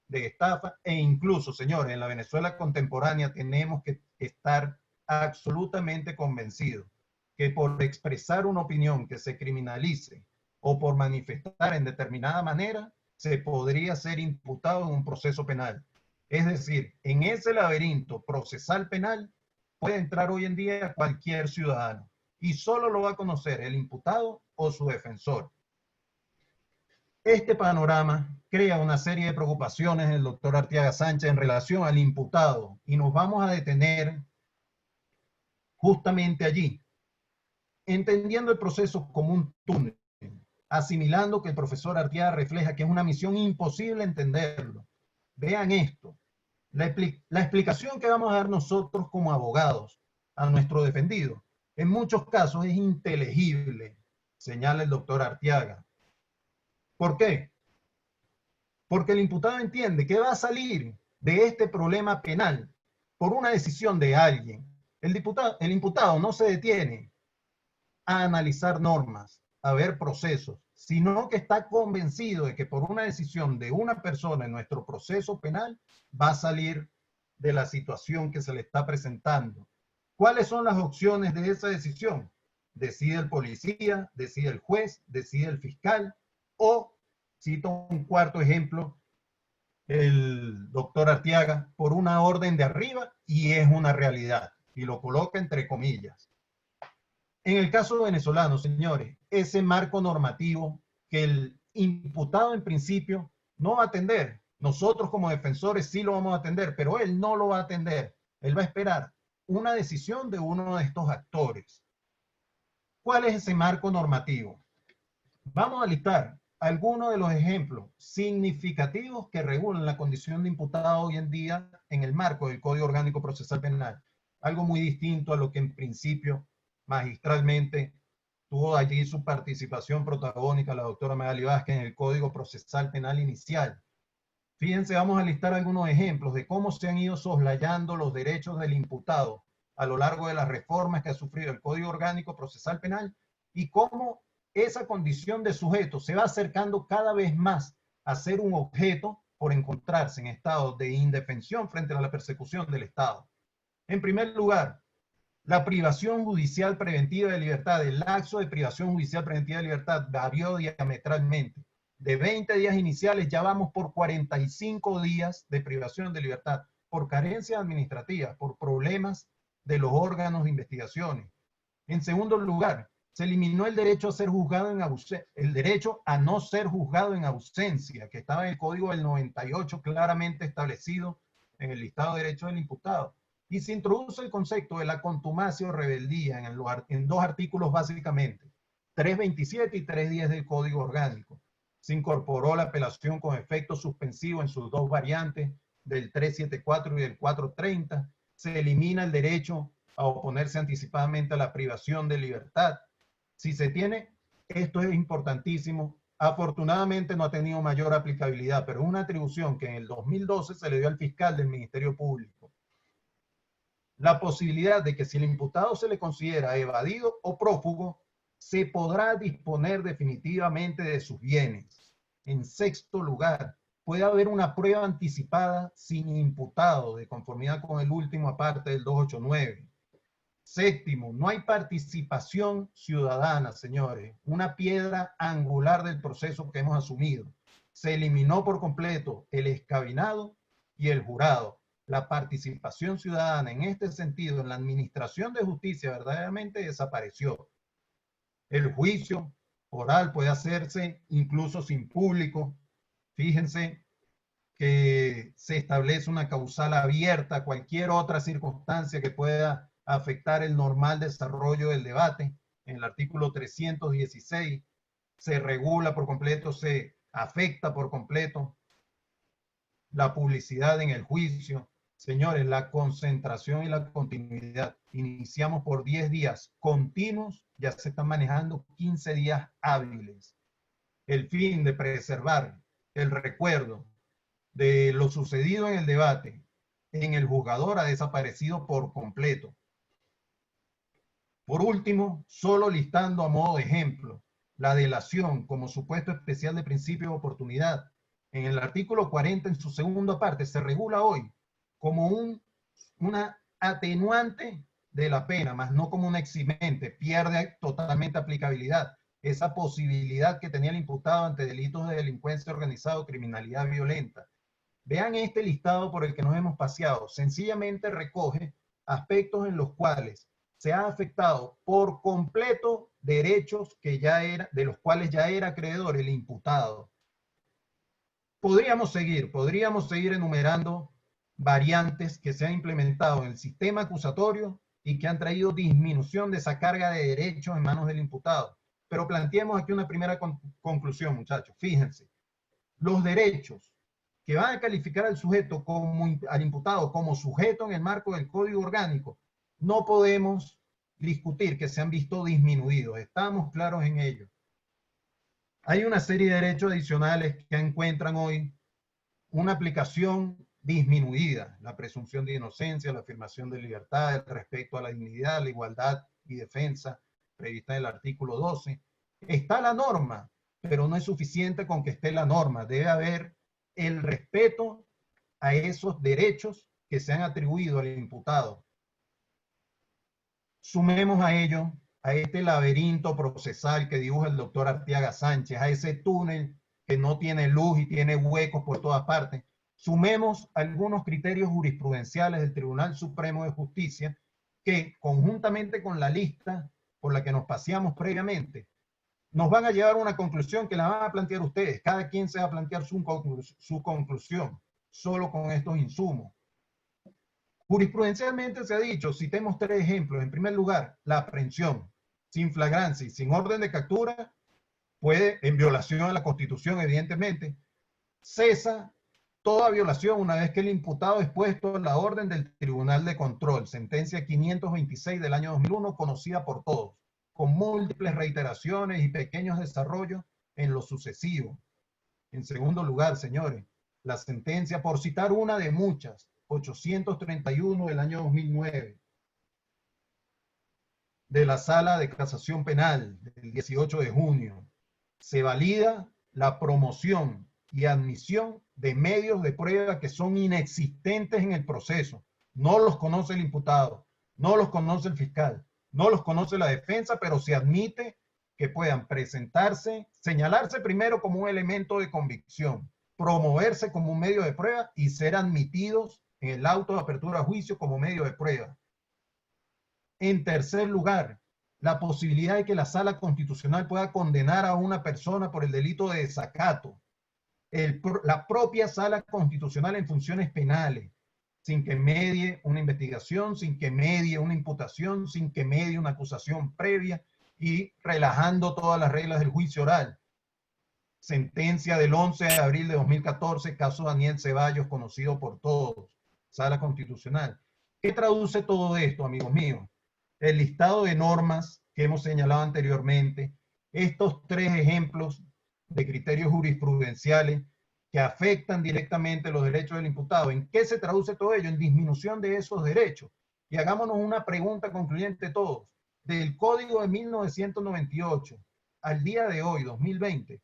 de estafa, e incluso, señores, en la Venezuela contemporánea tenemos que estar absolutamente convencidos que por expresar una opinión que se criminalice o por manifestar en determinada manera, se podría ser imputado en un proceso penal. Es decir, en ese laberinto procesal penal puede entrar hoy en día cualquier ciudadano y solo lo va a conocer el imputado o su defensor. Este panorama crea una serie de preocupaciones en el doctor Arteaga Sánchez en relación al imputado y nos vamos a detener justamente allí, entendiendo el proceso como un túnel, asimilando que el profesor Arteaga refleja que es una misión imposible entenderlo. Vean esto, la explicación que vamos a dar nosotros como abogados a nuestro defendido, en muchos casos es inteligible, señala el doctor Arteaga. ¿Por qué? Porque el imputado entiende que va a salir de este problema penal por una decisión de alguien. El imputado no se detiene a analizar normas, a ver procesos, sino que está convencido de que por una decisión de una persona en nuestro proceso penal va a salir de la situación que se le está presentando. ¿Cuáles son las opciones de esa decisión? Decide el policía, decide el juez, decide el fiscal, o, cito un cuarto ejemplo, el doctor Arteaga, por una orden de arriba, y es una realidad, y lo coloca entre comillas. En el caso venezolano, señores, ese marco normativo que el imputado en principio no va a atender, nosotros como defensores sí lo vamos a atender, pero él no lo va a atender, él va a esperar una decisión de uno de estos actores. ¿Cuál es ese marco normativo? Vamos a listar algunos de los ejemplos significativos que regulan la condición de imputado hoy en día en el marco del Código Orgánico Procesal Penal. Algo muy distinto a lo que en principio magistralmente tuvo allí su participación protagónica la doctora Magali Vázquez en el Código Procesal Penal Inicial. Fíjense, vamos a listar algunos ejemplos de cómo se han ido soslayando los derechos del imputado a lo largo de las reformas que ha sufrido el Código Orgánico Procesal Penal y cómo esa condición de sujeto se va acercando cada vez más a ser un objeto por encontrarse en estado de indefensión frente a la persecución del Estado. En primer lugar, la privación judicial preventiva de libertad, el lapso de privación judicial preventiva de libertad varió diametralmente. De 20 días iniciales ya vamos por 45 días de privación de libertad, por carencias administrativas, por problemas de los órganos de investigaciones. En segundo lugar, se eliminó el derecho a ser juzgado en el derecho a no ser juzgado en ausencia, que estaba en el Código del 98 claramente establecido en el listado de derechos del imputado. Y se introduce el concepto de la contumacia o rebeldía en dos artículos básicamente, 327 y 310 del Código Orgánico. Se incorporó la apelación con efecto suspensivo en sus dos variantes, del 374 y del 430. Se elimina el derecho a oponerse anticipadamente a la privación de libertad. Si se tiene, esto es importantísimo. Afortunadamente no ha tenido mayor aplicabilidad, pero es una atribución que en el 2012 se le dio al fiscal del Ministerio Público. La posibilidad de que si el imputado se le considera evadido o prófugo, se podrá disponer definitivamente de sus bienes. En sexto lugar, puede haber una prueba anticipada sin imputado, de conformidad con el último aparte del 289. Séptimo, no hay participación ciudadana, señores. Una piedra angular del proceso que hemos asumido. Se eliminó por completo el escabinado y el jurado. La participación ciudadana en este sentido en la administración de justicia verdaderamente desapareció. El juicio oral puede hacerse incluso sin público. Fíjense que se establece una causal abierta a cualquier otra circunstancia que pueda afectar el normal desarrollo del debate. En el artículo 316 se regula por completo, se afecta por completo la publicidad en el juicio. Señores, la concentración y la continuidad. Iniciamos por 10 días continuos, ya se están manejando 15 días hábiles. El fin de preservar el recuerdo de lo sucedido en el debate en el juzgador ha desaparecido por completo. Por último, solo listando a modo de ejemplo, la delación como supuesto especial de principio de oportunidad. En el artículo 40, en su segunda parte, se regula hoy como una atenuante de la pena, más no como un eximente. Pierde totalmente aplicabilidad esa posibilidad que tenía el imputado ante delitos de delincuencia organizada o criminalidad violenta. Vean este listado por el que nos hemos paseado. Sencillamente recoge aspectos en los cuales se ha afectado por completo derechos que de los cuales ya era acreedor el imputado. Podríamos seguir enumerando variantes que se han implementado en el sistema acusatorio y que han traído disminución de esa carga de derechos en manos del imputado. Pero planteemos aquí una primera conclusión, muchachos. Fíjense, los derechos que van a calificar al sujeto al imputado como sujeto en el marco del Código Orgánico, no podemos discutir que se han visto disminuidos. Estamos claros en ello. Hay una serie de derechos adicionales que encuentran hoy una aplicación disminuida. La presunción de inocencia, la afirmación de libertad, el respeto a la dignidad, la igualdad y defensa prevista en el artículo 12. Está la norma, pero no es suficiente con que esté la norma. Debe haber el respeto a esos derechos que se han atribuido al imputado. Sumemos a ello, a este laberinto procesal que dibuja el doctor Arteaga Sánchez, a ese túnel que no tiene luz y tiene huecos por todas partes. Sumemos algunos criterios jurisprudenciales del Tribunal Supremo de Justicia que, conjuntamente con la lista por la que nos paseamos previamente, nos van a llevar a una conclusión que la van a plantear ustedes. Cada quien se va a plantear su conclusión, solo con estos insumos. Jurisprudencialmente se ha dicho, citemos 3 ejemplos. En primer lugar, la aprehensión sin flagrancia y sin orden de captura puede, en violación a la Constitución, evidentemente, cesa toda violación una vez que el imputado es puesto en la orden del Tribunal de Control, sentencia 526 del año 2001, conocida por todos, con múltiples reiteraciones y pequeños desarrollos en lo sucesivo. En segundo lugar, señores, la sentencia, por citar una de muchas, 831 del año 2009, de la Sala de Casación Penal del 18 de junio, se valida la promoción y admisión de medios de prueba que son inexistentes en el proceso. No los conoce el imputado, no los conoce el fiscal, no los conoce la defensa, pero se admite que puedan presentarse, señalarse primero como un elemento de convicción, promoverse como un medio de prueba y ser admitidos en el auto de apertura a juicio como medio de prueba. En tercer lugar, la posibilidad de que la Sala Constitucional pueda condenar a una persona por el delito de desacato. La propia Sala Constitucional en funciones penales, sin que medie una investigación, sin que medie una imputación, sin que medie una acusación previa y relajando todas las reglas del juicio oral. sentencia del 11 de abril de 2014, caso Daniel Ceballos, conocido por todos, Sala Constitucional. ¿Qué traduce todo esto, amigos míos? El listado de normas que hemos señalado anteriormente, estos 3 ejemplos de criterios jurisprudenciales que afectan directamente los derechos del imputado. ¿En qué se traduce todo ello? En disminución de esos derechos. Y hagámonos una pregunta concluyente todos. Del Código de 1998 al día de hoy, 2020,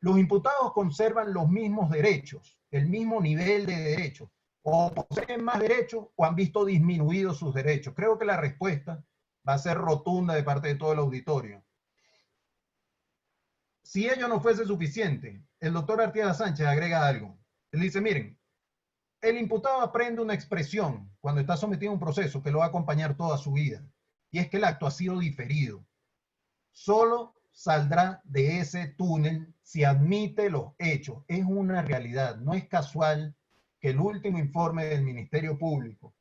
los imputados conservan los mismos derechos, el mismo nivel de derechos, o poseen más derechos o han visto disminuidos sus derechos. Creo que la respuesta va a ser rotunda de parte de todo el auditorio. Si ello no fuese suficiente, el doctor Artiaga Sánchez agrega algo. Él dice, miren, el imputado aprende una expresión cuando está sometido a un proceso que lo va a acompañar toda su vida, y es que el acto ha sido diferido. Solo saldrá de ese túnel si admite los hechos. Es una realidad, no es casual que el último informe del Ministerio Público,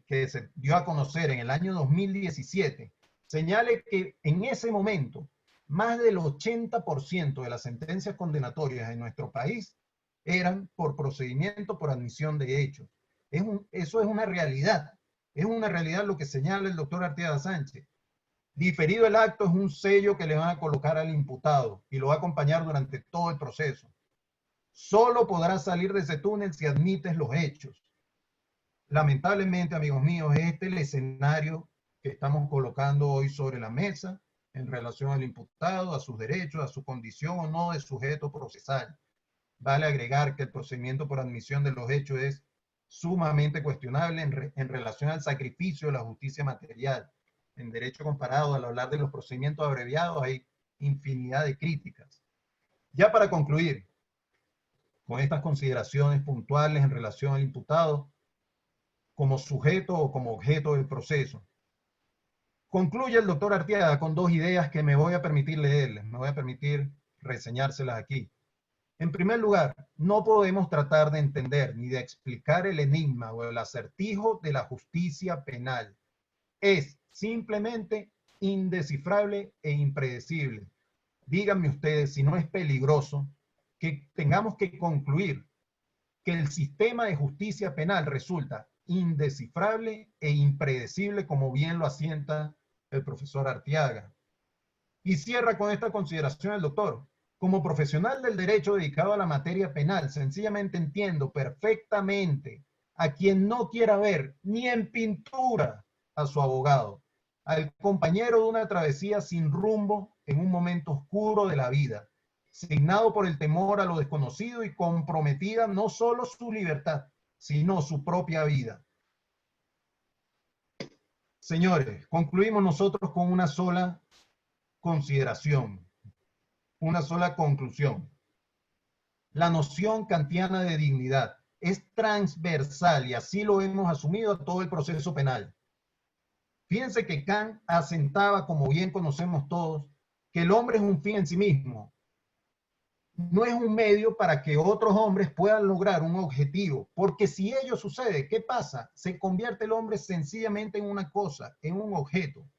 que se dio a conocer en el año 2017, señale que en ese momento más del 80% de las sentencias condenatorias en nuestro país eran por procedimiento por admisión de hechos. Eso es una realidad lo que señala el doctor Artiaga Sánchez. Diferido el acto es un sello que le van a colocar al imputado y lo va a acompañar durante todo el proceso. Solo podrá salir de ese túnel si admites los hechos. Lamentablemente, amigos míos, este es el escenario que estamos colocando hoy sobre la mesa en relación al imputado, a sus derechos, a su condición o no de sujeto procesal. Vale agregar que el procedimiento por admisión de los hechos es sumamente cuestionable en relación al sacrificio de la justicia material. En derecho comparado, al hablar de los procedimientos abreviados, hay infinidad de críticas. Ya para concluir, con estas consideraciones puntuales en relación al imputado, como sujeto o como objeto del proceso, concluye el doctor Artiaga con 2 ideas que me voy a permitir leerles, me voy a permitir reseñárselas aquí. En primer lugar, no podemos tratar de entender ni de explicar el enigma o el acertijo de la justicia penal. Es simplemente indescifrable e impredecible. Díganme ustedes si no es peligroso que tengamos que concluir que el sistema de justicia penal resulta indescifrable e impredecible, como bien lo asienta el profesor Artiaga. Y cierra con esta consideración el doctor. Como profesional del derecho dedicado a la materia penal, sencillamente entiendo perfectamente a quien no quiera ver ni en pintura a su abogado, al compañero de una travesía sin rumbo en un momento oscuro de la vida, signado por el temor a lo desconocido y comprometida no solo su libertad, sino su propia vida. Señores, concluimos nosotros con una sola consideración, una sola conclusión. La noción kantiana de dignidad es transversal y así lo hemos asumido a todo el proceso penal. Fíjense que Kant asentaba, como bien conocemos todos, que el hombre es un fin en sí mismo. No es un medio para que otros hombres puedan lograr un objetivo, porque si ello sucede, ¿qué pasa? Se convierte el hombre sencillamente en una cosa, en un objeto.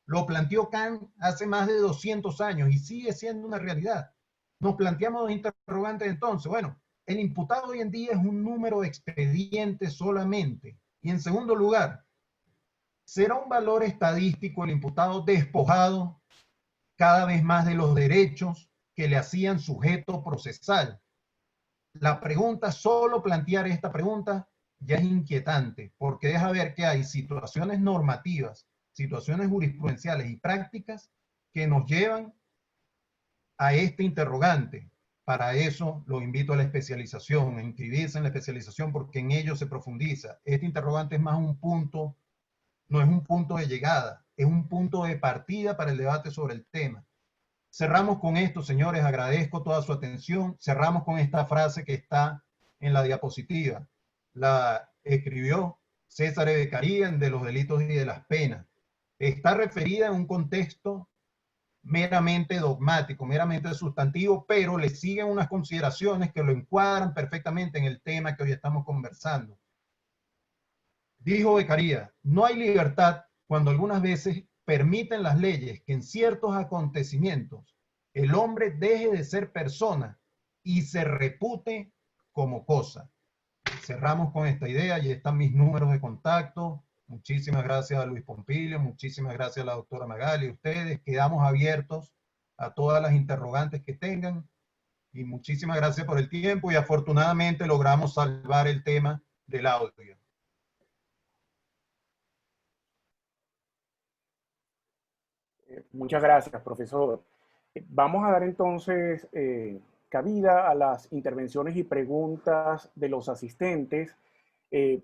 Lo planteó Kant hace más de 200 años y sigue siendo una realidad. Nos planteamos los interrogantes entonces. Bueno, el imputado hoy en día es un número de expedientes solamente. Y en segundo lugar, ¿será un valor estadístico el imputado despojado cada vez más de los derechos que le hacían sujeto procesal? La pregunta, solo plantear esta pregunta ya es inquietante, porque deja ver que hay situaciones normativas, situaciones jurisprudenciales y prácticas que nos llevan a este interrogante. Para eso lo invito a la especialización, a inscribirse en la especialización porque en ello se profundiza. Este interrogante es más un punto, no es un punto de llegada, es un punto de partida para el debate sobre el tema. Cerramos con esto, señores, agradezco toda su atención. Cerramos con esta frase que está en la diapositiva. La escribió César Beccaria de los delitos y de las penas. Está referida en un contexto meramente dogmático, meramente sustantivo, pero le siguen unas consideraciones que lo encuadran perfectamente en el tema que hoy estamos conversando. Dijo Beccaria, no hay libertad cuando algunas veces permiten las leyes que en ciertos acontecimientos el hombre deje de ser persona y se repute como cosa. Cerramos con esta idea y están mis números de contacto. Muchísimas gracias a Luis Pompilio, muchísimas gracias a la doctora Magali, ustedes. Quedamos abiertos a todas las interrogantes que tengan y muchísimas gracias por el tiempo y afortunadamente logramos salvar el tema del audio.
Muchas gracias, profesor. Vamos a dar entonces cabida a las intervenciones y preguntas de los asistentes.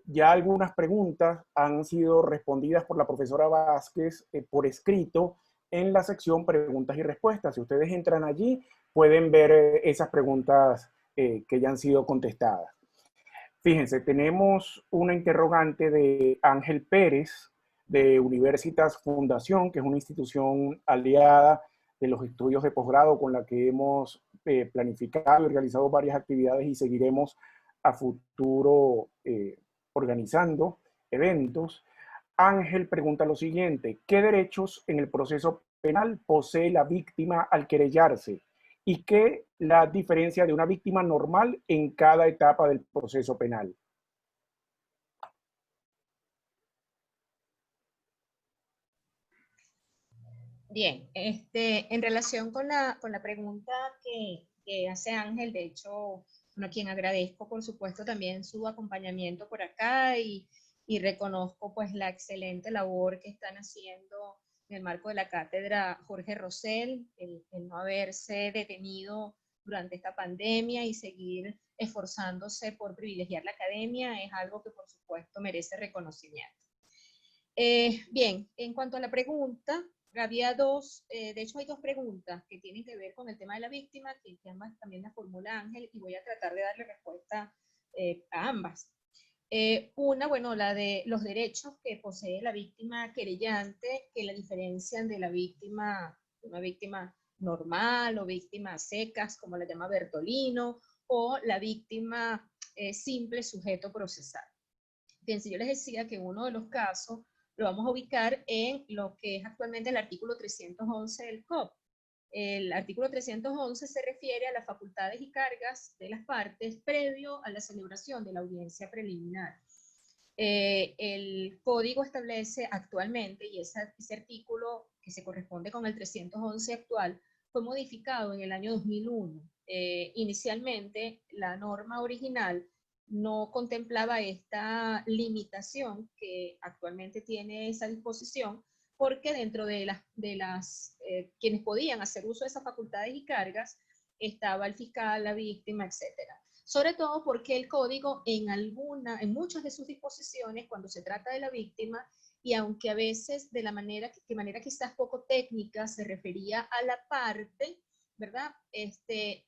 Ya algunas preguntas han sido respondidas por la profesora Vázquez por escrito en la sección preguntas y respuestas. Si ustedes entran allí, pueden ver esas preguntas que ya han sido contestadas. Fíjense, tenemos una interrogante de Ángel Pérez, de Universitas Fundación, que es una institución aliada de los estudios de posgrado con la que hemos planificado y realizado varias actividades y seguiremos a futuro organizando eventos. Ángel pregunta lo siguiente: ¿qué derechos en el proceso penal posee la víctima al querellarse? ¿Y qué la diferencia de una víctima normal en cada etapa del proceso penal?
Bien, en relación con la pregunta que hace Ángel, de hecho, a quien agradezco, por supuesto, también su acompañamiento por acá y reconozco pues la excelente labor que están haciendo en el marco de la cátedra Jorge Rosell, el no haberse detenido durante esta pandemia y seguir esforzándose por privilegiar la academia es algo que por supuesto merece reconocimiento. Bien, en cuanto a la pregunta, había dos, de hecho hay dos preguntas que tienen que ver con el tema de la víctima, que ambas también la formula Ángel, y voy a tratar de darle respuesta a ambas. Una, bueno, la de los derechos que posee la víctima querellante, que la diferencian de la víctima, una víctima normal o víctima secas, como la llama Bertolino, o la víctima simple sujeto procesal. Bien, si yo les decía que uno de los casos lo vamos a ubicar en lo que es actualmente el artículo 311 del COP. El artículo 311 se refiere a las facultades y cargas de las partes previo a la celebración de la audiencia preliminar. El código establece actualmente, y ese artículo que se corresponde con el 311 actual, fue modificado en el año 2001. Inicialmente, la norma original no contemplaba esta limitación que actualmente tiene esa disposición, porque dentro de quienes podían hacer uso de esas facultades y cargas estaba el fiscal, la víctima, etcétera. Sobre todo porque el código en muchas de sus disposiciones, cuando se trata de la víctima, y aunque a veces de manera quizás poco técnica se refería a la parte, ¿verdad?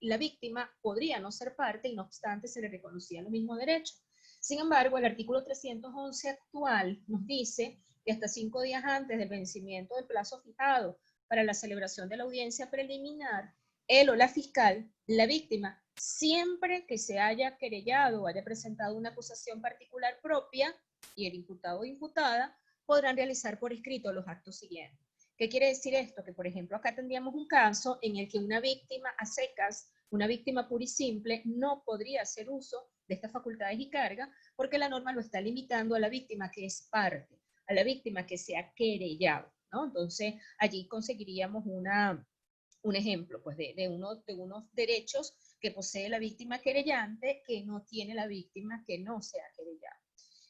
La víctima podría no ser parte y no obstante se le reconocían los mismos derechos. Sin embargo, el artículo 311 actual nos dice que hasta 5 días antes del vencimiento del plazo fijado para la celebración de la audiencia preliminar, él o la fiscal, la víctima, siempre que se haya querellado o haya presentado una acusación particular propia y el imputado o imputada podrán realizar por escrito los actos siguientes. ¿Qué quiere decir esto? Que, por ejemplo, acá tendríamos un caso en el que una víctima a secas, una víctima pura y simple, no podría hacer uso de estas facultades y cargas porque la norma lo está limitando a la víctima que es parte, a la víctima que se ha querellado, ¿no? Entonces, allí conseguiríamos un ejemplo pues, de unos derechos que posee la víctima querellante que no tiene la víctima que no se ha querellado.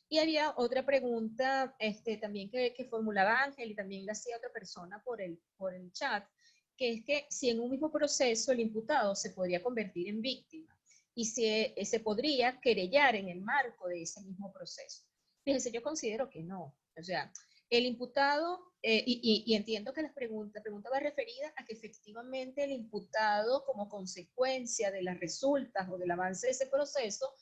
Y había otra pregunta también que formulaba Ángel y también la hacía otra persona por el chat, que es que si en un mismo proceso el imputado se podría convertir en víctima y si se podría querellar en el marco de ese mismo proceso. Fíjense, yo considero que no. O sea, el imputado, y entiendo que la pregunta va referida a que efectivamente el imputado, como consecuencia de las resultas o del avance de ese proceso,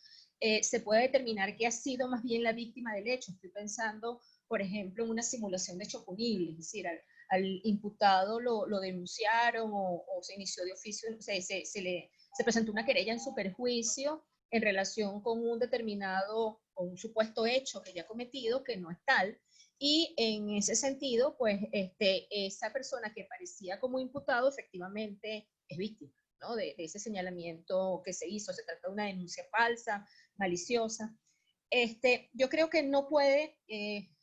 se puede determinar que ha sido más bien la víctima del hecho. Estoy pensando, por ejemplo, en una simulación de hecho punible, es decir, al imputado lo denunciaron o se inició de oficio, se presentó una querella en su perjuicio en relación con un determinado o un supuesto hecho que ya ha cometido, que no es tal, y en ese sentido, pues esa persona que parecía como imputado efectivamente es víctima, ¿no? de ese señalamiento que se hizo. Se trata de una denuncia falsa, maliciosa. Yo creo que no puede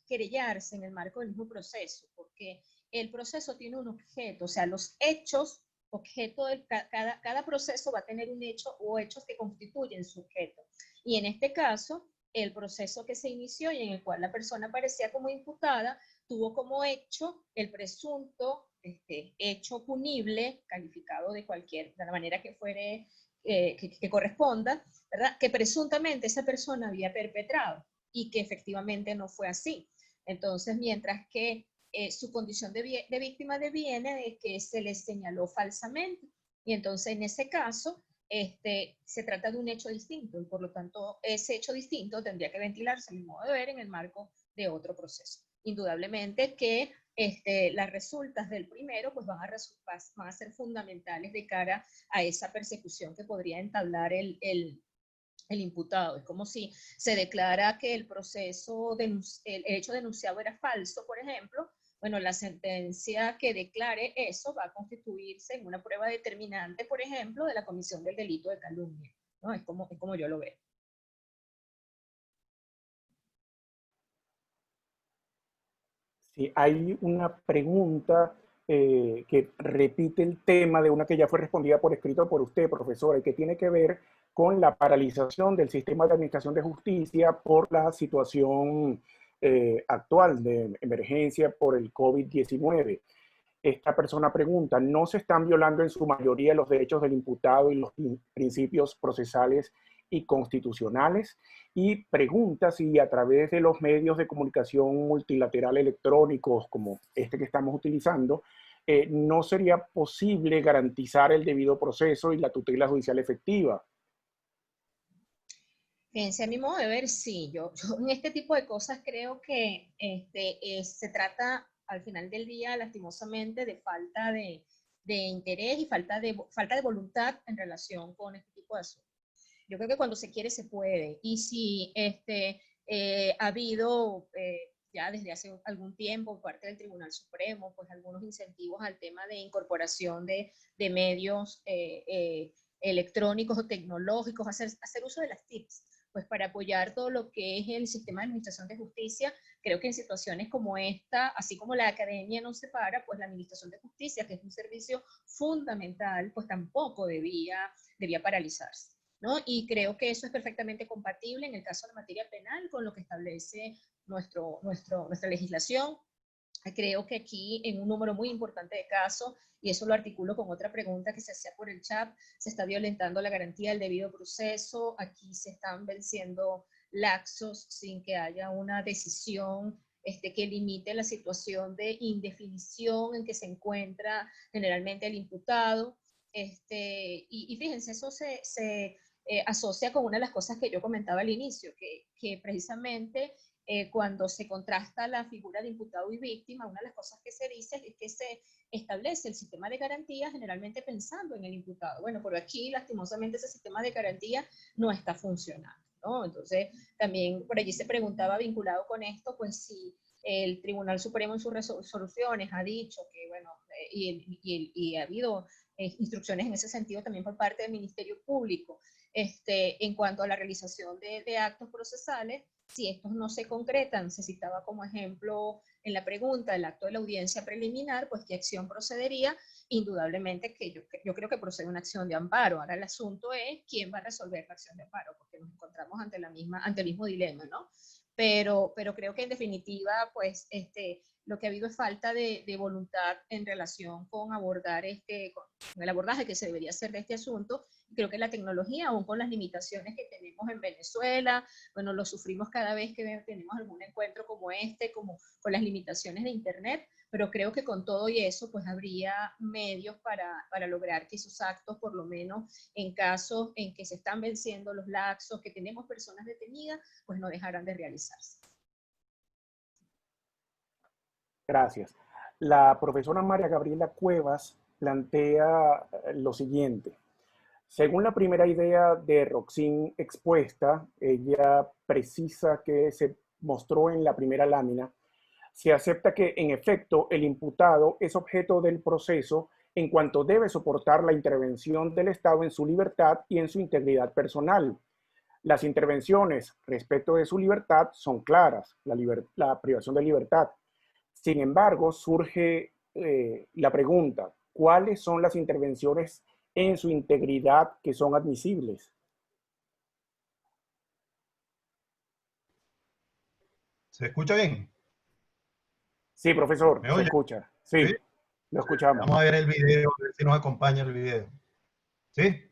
querellarse en el marco del mismo proceso, porque el proceso tiene un objeto, o sea, los hechos, objeto de cada proceso va a tener un hecho o hechos que constituyen su objeto. Y en este caso, el proceso que se inició y en el cual la persona aparecía como imputada, tuvo como hecho el presunto hecho punible, calificado de la manera que fuere, que corresponda, ¿verdad? Que presuntamente esa persona había perpetrado y que efectivamente no fue así. Entonces, mientras que su condición de víctima deviene de que se le señaló falsamente, y entonces en ese caso se trata de un hecho distinto, y por lo tanto ese hecho distinto tendría que ventilarse, a mi modo de ver, en el marco de otro proceso. Indudablemente que las resultas del primero pues van a ser fundamentales de cara a esa persecución que podría entablar el imputado. Es como si se declara que el proceso, el hecho denunciado era falso, por ejemplo. Bueno, la sentencia que declare eso va a constituirse en una prueba determinante, por ejemplo, de la comisión del delito de calumnia, ¿no? Es como yo lo veo.
Sí, hay una pregunta que repite el tema de una que ya fue respondida por escrito por usted, profesora, y que tiene que ver con la paralización del sistema de administración de justicia por la situación actual de emergencia por el COVID-19. Esta persona pregunta, ¿no se están violando en su mayoría los derechos del imputado y los principios procesales y constitucionales? Y pregunta si a través de los medios de comunicación multilateral electrónicos como este que estamos utilizando, no sería posible garantizar el debido proceso y la tutela judicial efectiva.
Fíjense, a mi modo de ver, sí. Yo en este tipo de cosas creo que se trata al final del día, lastimosamente, de falta de interés y falta de voluntad en relación con este tipo de asuntos. Yo creo que cuando se quiere, se puede. Y si ha habido ya desde hace algún tiempo por parte del Tribunal Supremo, pues algunos incentivos al tema de incorporación de medios electrónicos o tecnológicos, hacer uso de las TICs, pues para apoyar todo lo que es el sistema de administración de justicia. Creo que en situaciones como esta, así como la academia no se para, pues la administración de justicia, que es un servicio fundamental, pues tampoco debía paralizarse, ¿no? Y creo que eso es perfectamente compatible en el caso de la materia penal con lo que establece nuestra legislación. Creo que aquí, en un número muy importante de casos, y eso lo articulo con otra pregunta que se hacía por el chat, se está violentando la garantía del debido proceso. Aquí se están venciendo lapsos sin que haya una decisión que limite la situación de indefinición en que se encuentra generalmente el imputado. Y fíjense, eso se asocia con una de las cosas que yo comentaba al inicio, que precisamente cuando se contrasta la figura de imputado y víctima, una de las cosas que se dice es que se establece el sistema de garantía generalmente pensando en el imputado. Bueno, pero aquí lastimosamente ese sistema de garantía no está funcionando, ¿no? Entonces, también por allí se preguntaba vinculado con esto, pues si el Tribunal Supremo en sus resoluciones ha dicho que, bueno, y ha habido instrucciones en ese sentido también por parte del Ministerio Público, en cuanto a la realización de actos procesales. Si estos no se concretan, se citaba como ejemplo en la pregunta el acto de la audiencia preliminar, pues ¿qué acción procedería? Indudablemente que yo creo que procede una acción de amparo. Ahora el asunto es quién va a resolver la acción de amparo, porque nos encontramos ante el mismo dilema, ¿no? Pero creo que en definitiva, pues lo que ha habido es falta de voluntad en relación con abordar con el abordaje que se debería hacer de este asunto. Creo que la tecnología, aún con las limitaciones que tenemos en Venezuela, bueno, lo sufrimos cada vez que tenemos algún encuentro como como con las limitaciones de Internet, pero creo que con todo y eso, pues habría medios para lograr que esos actos, por lo menos en casos en que se están venciendo los lapsos, que tenemos personas detenidas, pues no dejarán de realizarse.
Gracias. La profesora María Gabriela Cuevas plantea lo siguiente. Según la primera idea de Roxin expuesta, ella precisa que se mostró en la primera lámina, se acepta que, en efecto, el imputado es objeto del proceso en cuanto debe soportar la intervención del Estado en su libertad y en su integridad personal. Las intervenciones respecto de su libertad son claras, la privación de libertad. Sin embargo, surge la pregunta, ¿cuáles son las intervenciones en su integridad que son admisibles?
¿Se escucha bien?
Sí, profesor,
¿Me
se
oye?
escucha.
¿Sí?
Sí, lo escuchamos.
Vamos a ver el video, a ver si nos acompaña el video. ¿Sí?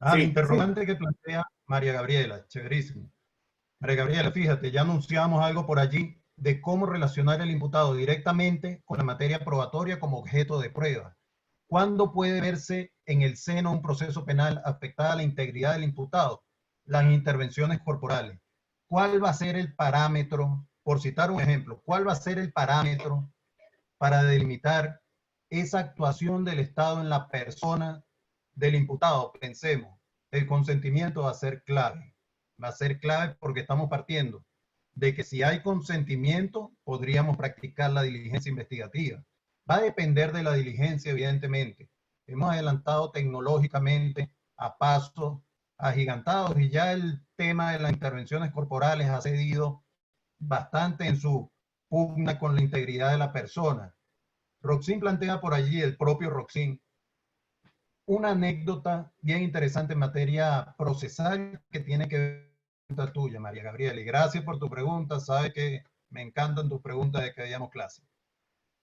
La
Sí, sí.
interrogante que plantea María Gabriela, chéverísimo. María Gabriela, fíjate, ya anunciamos algo por allí de cómo relacionar el imputado directamente con la materia probatoria como objeto de prueba. ¿Cuándo puede verse en el seno de un proceso penal afectada la integridad del imputado? Las intervenciones corporales. ¿Cuál va a ser el parámetro, por citar un ejemplo, cuál va a ser el parámetro para delimitar esa actuación del Estado en la persona del imputado? Pensemos, el consentimiento va a ser clave. Va a ser clave porque estamos partiendo de que si hay consentimiento, podríamos practicar la diligencia investigativa. Va a depender de la diligencia, evidentemente. Hemos adelantado tecnológicamente a pasos agigantados y ya el tema de las intervenciones corporales ha cedido bastante en su pugna con la integridad de la persona. Roxin plantea por allí, el propio Roxin, una anécdota bien interesante en materia procesal que tiene que ver con la tuya, María Gabriela. Y gracias por tu pregunta. Sabes que me encantan tus preguntas de que veíamos clase.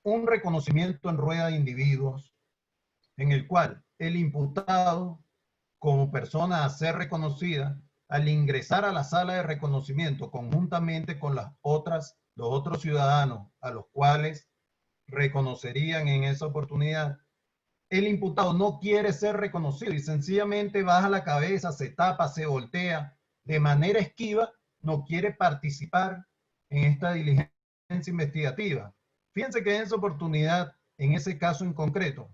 Un reconocimiento en rueda de individuos en el cual el imputado, como persona a ser reconocida, al ingresar a la sala de reconocimiento conjuntamente con los otros ciudadanos a los cuales reconocerían en esa oportunidad, el imputado no quiere ser reconocido y sencillamente baja la cabeza, se tapa, se voltea de manera esquiva, no quiere participar en esta diligencia investigativa. Fíjense que en esa oportunidad, en ese caso en concreto,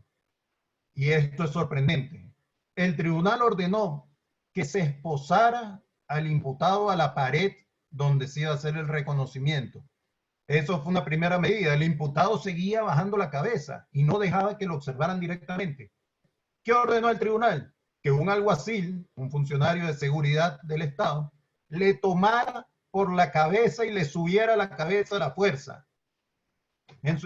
y esto es sorprendente, el tribunal ordenó que se esposara al imputado a la pared donde se iba a hacer el reconocimiento. Eso fue una primera medida. El imputado seguía bajando la cabeza y no dejaba que lo observaran directamente. ¿Qué ordenó el tribunal? Que un alguacil, un funcionario de seguridad del Estado, le tomara por la cabeza y le subiera la cabeza a la fuerza.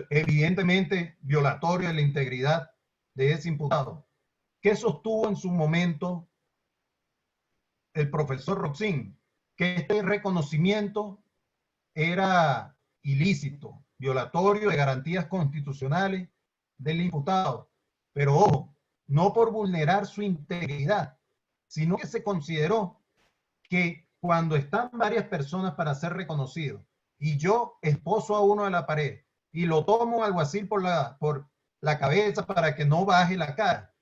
Evidentemente violatorio de la integridad de ese imputado. ¿Qué sostuvo en su momento el profesor Roxin? Que este reconocimiento era ilícito, violatorio de garantías constitucionales del imputado. Pero ojo, no por vulnerar su integridad, sino que se consideró que cuando están varias personas para ser reconocidos y yo esposo a uno de la pared y lo tomo alguacil por la cabeza para que no baje la cara,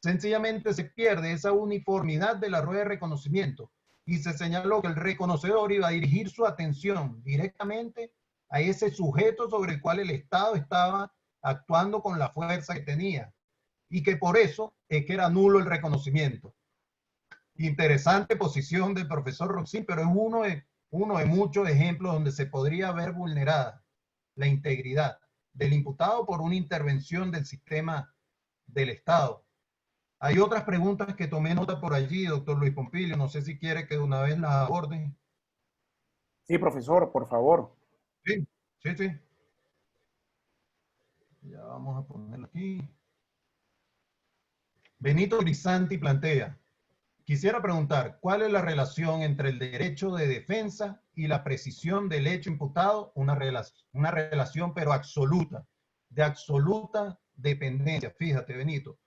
sencillamente se pierde esa uniformidad de la rueda de reconocimiento y se señaló que el reconocedor iba a dirigir su atención directamente a ese sujeto sobre el cual el Estado estaba actuando con la fuerza que tenía y que por eso es que era nulo el reconocimiento. Interesante posición del profesor Roxin, pero es uno de muchos ejemplos donde se podría ver vulnerada la integridad del imputado por una intervención del sistema del Estado. Hay otras preguntas que tomé nota por allí, doctor Luis Pompilio. No sé si quiere que de una vez las aborde.
Sí, profesor, por favor.
Sí, sí, sí. Ya vamos a ponerlo aquí. Benito Grisanti plantea, quisiera preguntar, ¿cuál es la relación entre el derecho de defensa y la precisión del hecho imputado? Una relación pero absoluta, de absoluta dependencia. Fíjate, Benito.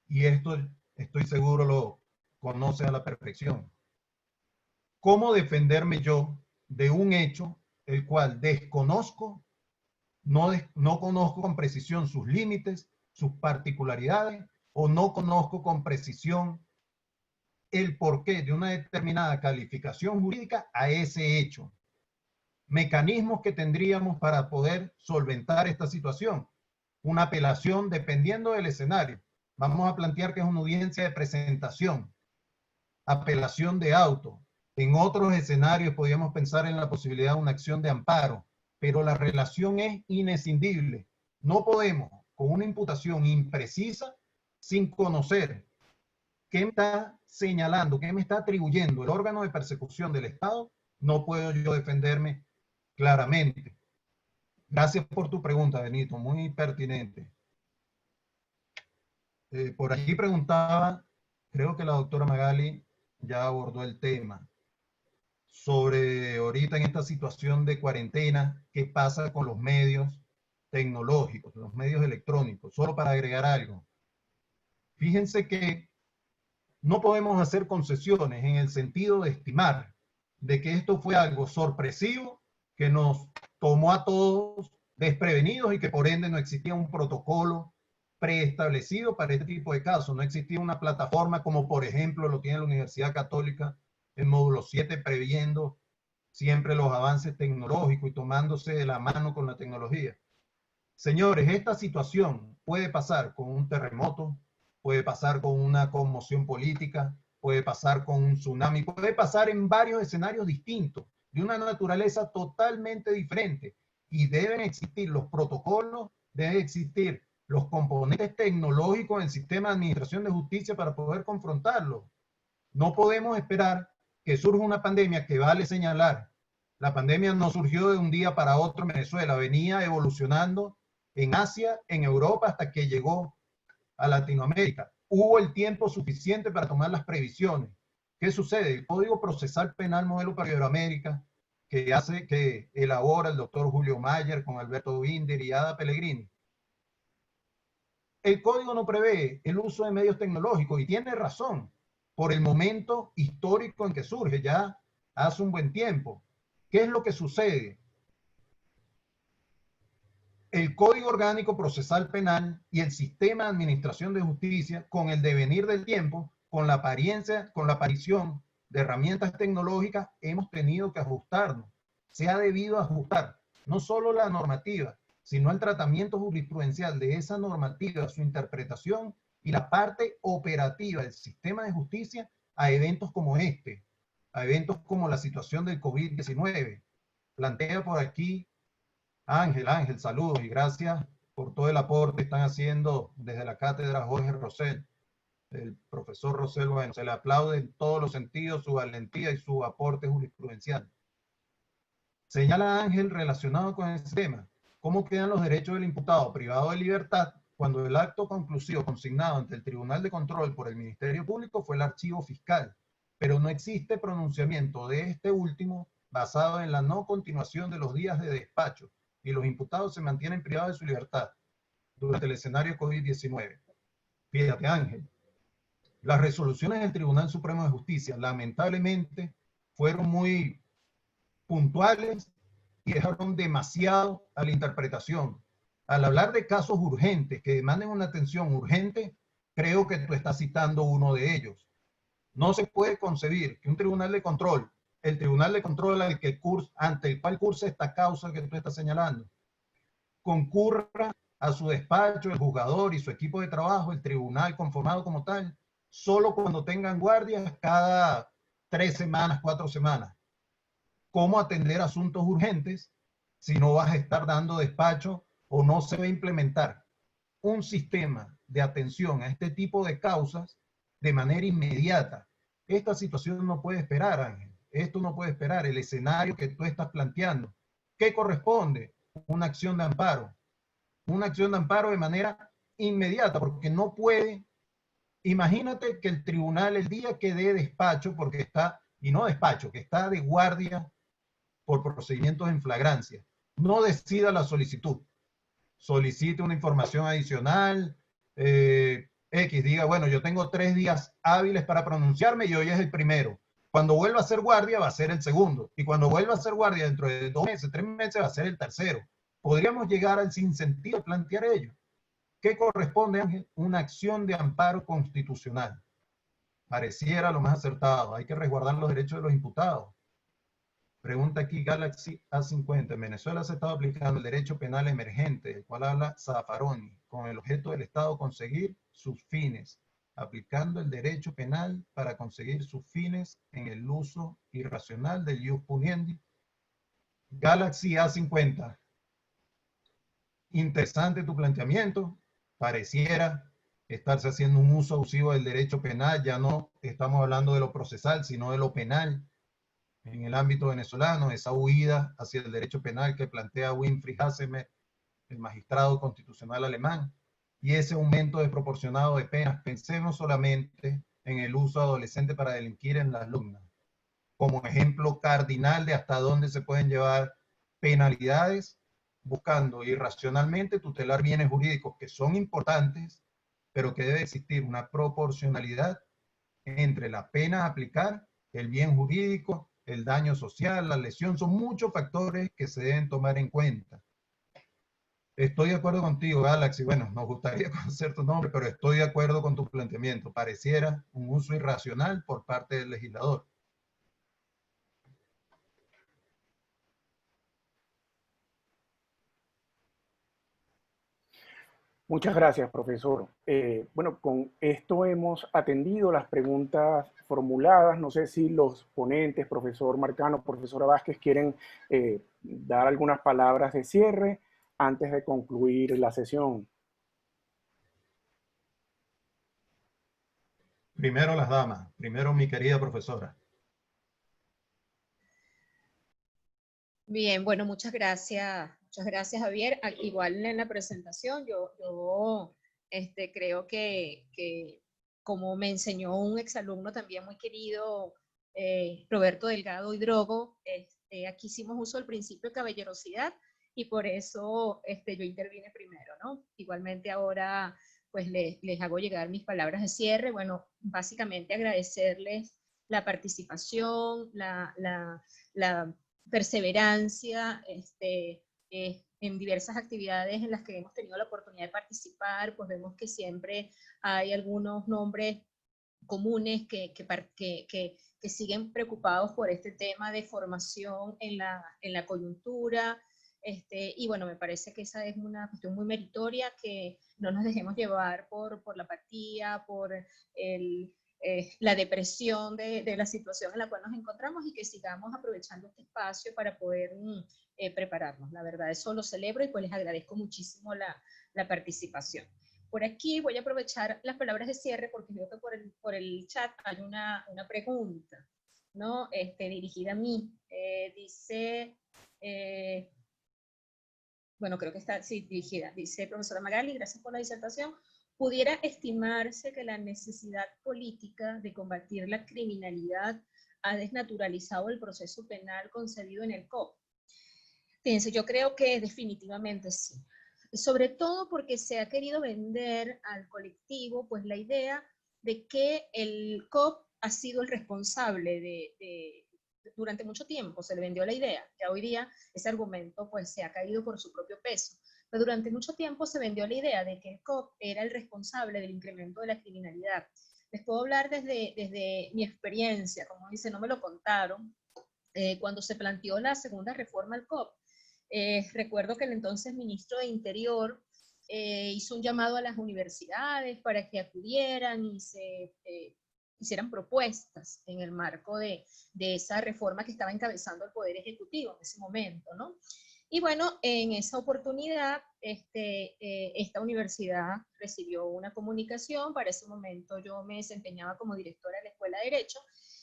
Y esto estoy seguro lo conoce a la perfección. ¿Cómo defenderme yo de un hecho el cual desconozco, no conozco con precisión sus límites, sus particularidades, o no conozco con precisión el porqué de una determinada calificación jurídica a ese hecho? Mecanismos que tendríamos para poder solventar esta situación. Una apelación dependiendo del escenario. Vamos a plantear que es una audiencia de presentación, apelación de auto, En otros escenarios podríamos pensar en la posibilidad de una acción de amparo, pero la relación es inescindible. No podemos, con una imputación imprecisa, sin conocer qué me está señalando, qué me está atribuyendo el órgano de persecución del Estado, no puedo yo defenderme claramente. Gracias por tu pregunta, Benito, muy pertinente. Por allí preguntaba, creo que la doctora Magali ya abordó el tema, sobre ahorita en esta situación de cuarentena, qué pasa con los medios tecnológicos, los medios electrónicos. Solo para agregar algo. Fíjense que no podemos hacer concesiones en el sentido de estimar de que esto fue algo sorpresivo, que nos tomó a todos desprevenidos y que por ende no existía un protocolo preestablecido para este tipo de casos. No existía una plataforma como por ejemplo lo tiene la Universidad Católica en módulo 7, previendo siempre los avances tecnológicos y tomándose de la mano con la tecnología. Señores, esta situación puede pasar con un terremoto, puede pasar con una conmoción política, puede pasar con un tsunami, puede pasar en varios escenarios distintos, de una naturaleza totalmente diferente. Y deben existir los protocolos, deben existir los componentes tecnológicos en el sistema de administración de justicia para poder confrontarlo. No podemos esperar que surja una pandemia que vale señalar. La pandemia no surgió de un día para otro en Venezuela, venía evolucionando en Asia, en Europa, hasta que llegó a Latinoamérica. Hubo el tiempo suficiente para tomar las previsiones. ¿Qué sucede? El Código Procesal Penal Modelo para Iberoamérica, que elabora el doctor Julio Mayer con Alberto Binder y Ada Pellegrini. El código no prevé el uso de medios tecnológicos y tiene razón por el momento histórico en que surge ya hace un buen tiempo. ¿Qué es lo que sucede? El Código Orgánico Procesal Penal y el Sistema de Administración de Justicia, con el devenir del tiempo, con la aparición de herramientas tecnológicas, hemos tenido que ajustarnos. Se ha debido ajustar no solo la normativa, sino el tratamiento jurisprudencial de esa normativa, su interpretación y la parte operativa del sistema de justicia a eventos como este, a eventos como la situación del COVID-19. Plantea por aquí Ángel, saludos y gracias por todo el aporte que están haciendo desde la cátedra Jorge Rosell. El profesor Rosell, bueno, se le aplaude en todos los sentidos su valentía y su aporte jurisprudencial. Señala Ángel relacionado con este tema, ¿cómo quedan los derechos del imputado privado de libertad cuando el acto conclusivo consignado ante el Tribunal de Control por el Ministerio Público fue el archivo fiscal, pero no existe pronunciamiento de este último basado en la no continuación de los días de despacho y los imputados se mantienen privados de su libertad durante el escenario COVID-19? Fíjate, Ángel, las resoluciones del Tribunal Supremo de Justicia lamentablemente fueron muy puntuales y dejaron demasiado a la interpretación. Al hablar de casos urgentes que demanden una atención urgente, creo que tú estás citando uno de ellos. No se puede concebir que un tribunal de control, el tribunal de control ante el cual cursa esta causa que tú estás señalando, concurra a su despacho el juzgador y su equipo de trabajo, el tribunal conformado como tal, solo cuando tengan guardias cada 3 semanas, 4 semanas. ¿Cómo atender asuntos urgentes si no vas a estar dando despacho o no se va a implementar un sistema de atención a este tipo de causas de manera inmediata? Esta situación no puede esperar, Ángel. Esto no puede esperar. El escenario que tú estás planteando, ¿qué corresponde? Una acción de amparo. Una acción de amparo de manera inmediata, porque no puede. Imagínate que el tribunal el día que dé despacho, porque está, y no despacho, que está de guardia por procedimientos en flagrancia, no decida la solicitud, solicite una información adicional, X, diga, bueno, yo tengo 3 días hábiles para pronunciarme y hoy es el primero. Cuando vuelva a ser guardia va a ser el segundo. Y cuando vuelva a ser guardia dentro de 2 meses, 3 meses va a ser el tercero. Podríamos llegar al sinsentido de plantear ello. ¿Qué corresponde, Ángel? Una acción de amparo constitucional. Pareciera lo más acertado. Hay que resguardar los derechos de los imputados. Pregunta aquí Galaxy A50. En Venezuela se está aplicando el derecho penal emergente, del cual habla Zaffaroni, con el objeto del Estado conseguir sus fines. aplicando el derecho penal para conseguir sus fines en el uso irracional del ius puniendi. Galaxy A50. Interesante tu planteamiento. Pareciera estarse haciendo un uso abusivo del derecho penal. Ya no estamos hablando de lo procesal, sino de lo penal en el ámbito venezolano. Esa huida hacia el derecho penal que plantea Winfried Hassemer, el magistrado constitucional alemán, y ese aumento desproporcionado de penas. Pensemos solamente en el uso adolescente para delinquir en las alumnas, como ejemplo cardinal de hasta dónde se pueden llevar penalidades, buscando irracionalmente tutelar bienes jurídicos que son importantes, pero que debe existir una proporcionalidad entre la pena a aplicar, el bien jurídico, el daño social, la lesión. Son muchos factores que se deben tomar en cuenta. Estoy de acuerdo contigo, Galaxy. Bueno, nos gustaría conocer tu nombre, pero estoy de acuerdo con tu planteamiento. Pareciera un uso irracional por parte del legislador.
Muchas gracias, profesor. Bueno, con esto hemos atendido las preguntas formuladas. No sé si los ponentes, profesor Marcano, profesora Vázquez, quieren dar algunas palabras de cierre antes de concluir la sesión.
Primero las damas. Primero mi querida profesora.
Bien, bueno, muchas gracias Javier. Igual en la presentación, yo creo que como me enseñó un exalumno también muy querido, Roberto Delgado Hidrogo, aquí hicimos uso del principio de caballerosidad y por eso yo intervine primero, ¿no? Igualmente ahora pues les hago llegar mis palabras de cierre. Bueno, básicamente agradecerles la participación, la perseverancia en diversas actividades en las que hemos tenido la oportunidad de participar. Pues vemos que siempre hay algunos nombres comunes que siguen preocupados por este tema de formación en la coyuntura. Y bueno, me parece que esa es una cuestión muy meritoria, que no nos dejemos llevar por la apatía, por la depresión de la situación en la cual nos encontramos, y que sigamos aprovechando este espacio para poder prepararnos. La verdad, eso lo celebro y pues les agradezco muchísimo la participación. Por aquí voy a aprovechar las palabras de cierre porque veo que por el chat hay una pregunta, ¿no? Dirigida a mí. Dice, bueno, creo que está, sí, dirigida. Dice, profesora Magali, gracias por la disertación. ¿Pudiera estimarse que la necesidad política de combatir la criminalidad ha desnaturalizado el proceso penal concebido en el COP? Fíjense, yo creo que definitivamente sí. Sobre todo porque se ha querido vender al colectivo pues la idea de que el COP ha sido el responsable durante mucho tiempo se le vendió la idea, que hoy día ese argumento pues se ha caído por su propio peso. Pero durante mucho tiempo se vendió la idea de que el COP era el responsable del incremento de la criminalidad. Les puedo hablar desde mi experiencia, como dice, no me lo contaron, cuando se planteó la segunda reforma al COP. Recuerdo que el entonces ministro de Interior hizo un llamado a las universidades para que acudieran y se hicieran propuestas en el marco de esa reforma que estaba encabezando el Poder Ejecutivo en ese momento, ¿no? Y bueno, en esa oportunidad, esta universidad recibió una comunicación. Para ese momento yo me desempeñaba como directora de la Escuela de Derecho,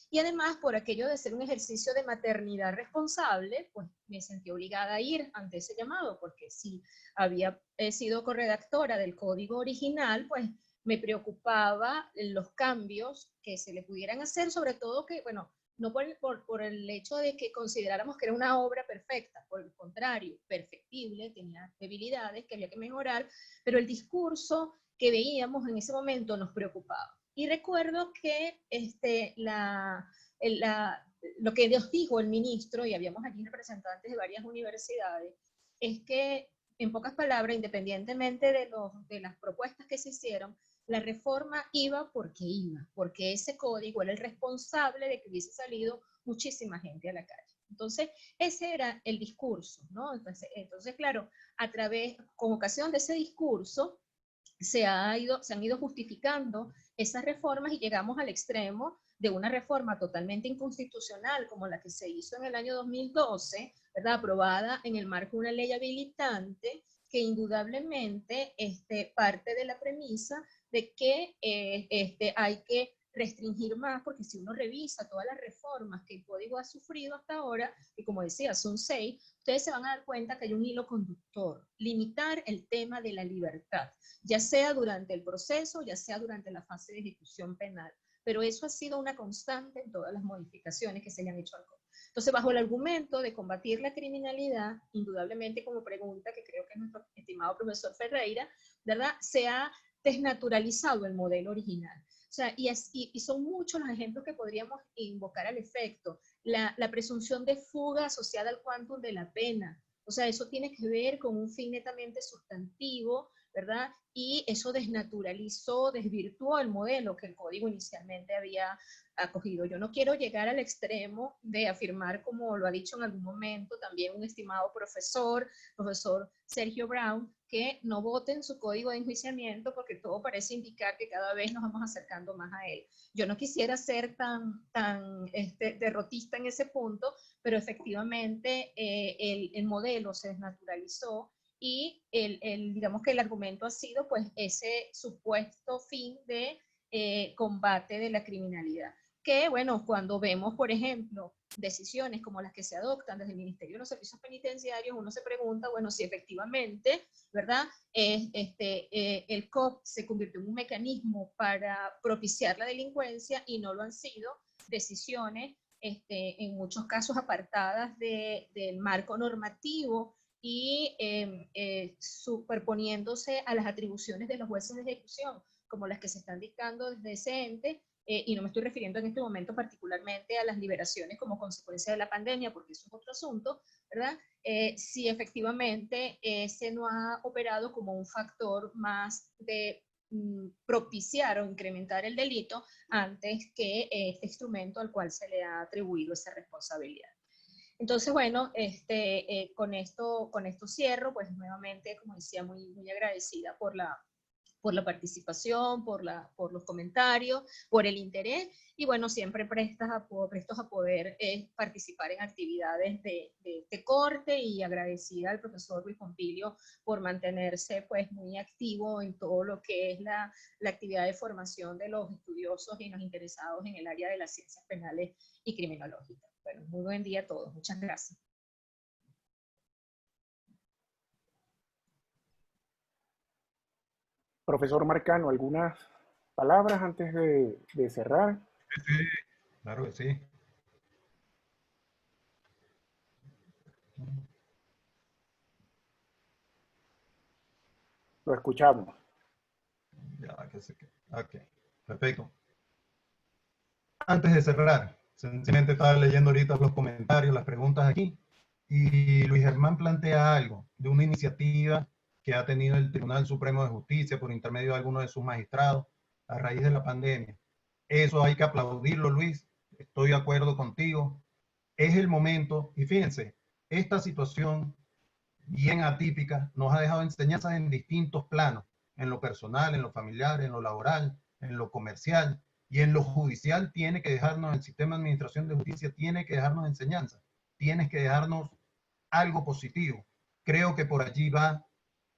y además, por aquello de ser un ejercicio de maternidad responsable, pues me sentí obligada a ir ante ese llamado, porque si había sido corredactora del código original, pues me preocupaba los cambios que se le pudieran hacer, sobre todo que, bueno, no por el hecho de que consideráramos que era una obra perfecta, por el contrario, perfectible, tenía debilidades que había que mejorar, pero el discurso que veíamos en ese momento nos preocupaba. Y recuerdo que lo que nos dijo el ministro, y habíamos aquí representantes de varias universidades, es que, en pocas palabras, independientemente de las propuestas que se hicieron, la reforma iba, porque ese código era el responsable de que hubiese salido muchísima gente a la calle. Entonces, ese era el discurso, ¿no? Entonces claro, con ocasión de ese discurso, se han ido justificando esas reformas y llegamos al extremo de una reforma totalmente inconstitucional como la que se hizo en el año 2012, ¿verdad? Aprobada en el marco de una ley habilitante que indudablemente parte de la premisa de que hay que restringir más, porque si uno revisa todas las reformas que el código ha sufrido hasta ahora, y como decía, son 6, ustedes se van a dar cuenta que hay un hilo conductor, limitar el tema de la libertad, ya sea durante el proceso, ya sea durante la fase de ejecución penal. Pero eso ha sido una constante en todas las modificaciones que se le han hecho al código. Entonces, bajo el argumento de combatir la criminalidad, indudablemente como pregunta que creo que es nuestro estimado profesor Ferreira, ¿verdad? Se ha desnaturalizado el modelo original. O sea, y son muchos los ejemplos que podríamos invocar al efecto. La presunción de fuga asociada al quantum de la pena. O sea, eso tiene que ver con un fin netamente sustantivo, ¿verdad? Y eso desnaturalizó, desvirtuó el modelo que el código inicialmente había acogido. Yo no quiero llegar al extremo de afirmar, como lo ha dicho en algún momento también un estimado profesor Sergio Brown, que no voten su código de enjuiciamiento porque todo parece indicar que cada vez nos vamos acercando más a él. Yo no quisiera ser tan derrotista en ese punto, pero efectivamente el modelo se desnaturalizó y digamos que el argumento ha sido pues ese supuesto fin de combate de la criminalidad. Que bueno, cuando vemos, por ejemplo, decisiones como las que se adoptan desde el Ministerio de los Servicios Penitenciarios, uno se pregunta, bueno, si efectivamente, ¿verdad? El COP se convirtió en un mecanismo para propiciar la delincuencia y no lo han sido decisiones, en muchos casos apartadas del marco normativo y superponiéndose a las atribuciones de los jueces de ejecución, como las que se están dictando desde ese ente, y no me estoy refiriendo en este momento particularmente a las liberaciones como consecuencia de la pandemia, porque eso es otro asunto, ¿verdad? Si efectivamente ese no ha operado como un factor más de propiciar o incrementar el delito antes que este instrumento al cual se le ha atribuido esa responsabilidad. Entonces, bueno, con esto cierro, pues nuevamente, como decía, muy, muy agradecida por la participación, por los comentarios, por el interés, y bueno, siempre prestos a poder participar en actividades de este corte, y agradecida al profesor Luis Pompilio por mantenerse pues muy activo en todo lo que es la actividad de formación de los estudiosos y los interesados en el área de las ciencias penales y criminológicas. Bueno, muy buen día a todos. Muchas gracias.
Profesor Marcano, ¿algunas palabras antes de cerrar?
Sí, claro que sí.
Lo escuchamos.
Ya, que sé que. Ok, perfecto. Antes de cerrar, sencillamente estaba leyendo ahorita los comentarios, las preguntas aquí, y Luis Germán plantea algo de una iniciativa que ha tenido el Tribunal Supremo de Justicia por intermedio de algunos de sus magistrados a raíz de la pandemia. Eso hay que aplaudirlo, Luis. Estoy de acuerdo contigo. Es el momento, y fíjense, esta situación bien atípica nos ha dejado enseñanzas en distintos planos, en lo personal, en lo familiar, en lo laboral, en lo comercial y en lo judicial. Tiene que dejarnos, el sistema de administración de justicia tiene que dejarnos enseñanzas, tiene que dejarnos algo positivo. Creo que por allí va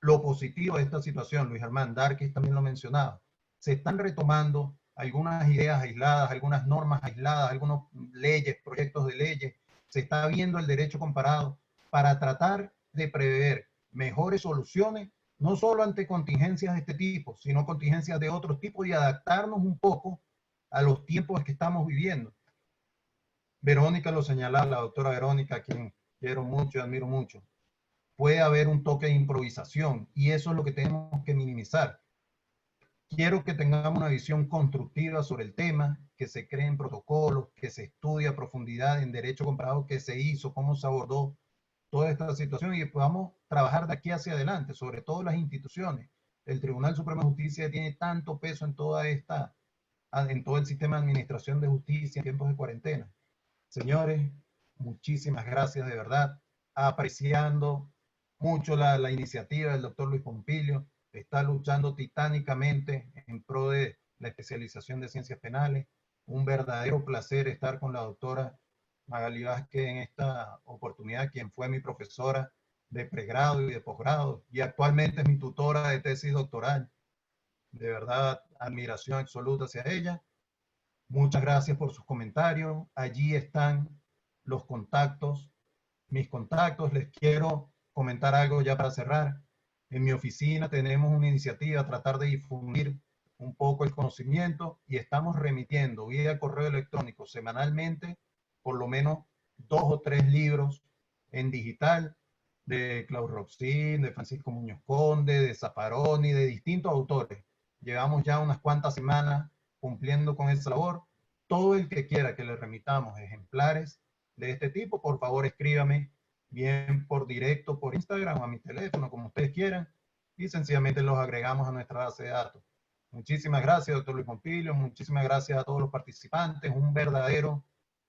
lo positivo de esta situación. Luis Germán Darkis también lo mencionaba. Se están retomando algunas ideas aisladas, algunas normas aisladas, algunas leyes, proyectos de leyes. Se está viendo el derecho comparado para tratar de prever mejores soluciones, no solo ante contingencias de este tipo, sino contingencias de otros tipos, y adaptarnos un poco a los tiempos que estamos viviendo. Verónica lo señalaba, la doctora Verónica, a quien quiero mucho y admiro mucho. Puede haber un toque de improvisación y eso es lo que tenemos que minimizar. Quiero que tengamos una visión constructiva sobre el tema, que se creen protocolos, que se estudie a profundidad en derecho comparado qué se hizo, cómo se abordó toda esta situación, y que podamos trabajar de aquí hacia adelante, sobre todo las instituciones. El Tribunal Supremo de Justicia tiene tanto peso en todo el sistema de administración de justicia en tiempos de cuarentena. Señores, muchísimas gracias de verdad, apreciando mucho la iniciativa del doctor Luis Pompilio. está luchando titánicamente en pro de la especialización de ciencias penales. Un verdadero placer estar con la doctora Magali Vázquez en esta oportunidad, quien fue mi profesora de pregrado y de posgrado, y actualmente es mi tutora de tesis doctoral. De verdad, admiración absoluta hacia ella. Muchas gracias por sus comentarios. Allí están los contactos, mis contactos. Les quiero comentar algo ya para cerrar. En mi oficina tenemos una iniciativa, tratar de difundir un poco el conocimiento, y estamos remitiendo vía correo electrónico semanalmente por lo menos 2 o 3 libros en digital de Claude Roxin, de Francisco Muñoz Conde, de Zaffaroni, de distintos autores. Llevamos ya unas cuantas semanas cumpliendo con esa labor. Todo el que quiera que le remitamos ejemplares de este tipo, por favor escríbame, bien por directo, por Instagram o a mi teléfono, como ustedes quieran, y sencillamente los agregamos a nuestra base de datos. Muchísimas gracias, doctor Luis Pompilio, muchísimas gracias a todos los participantes, un verdadero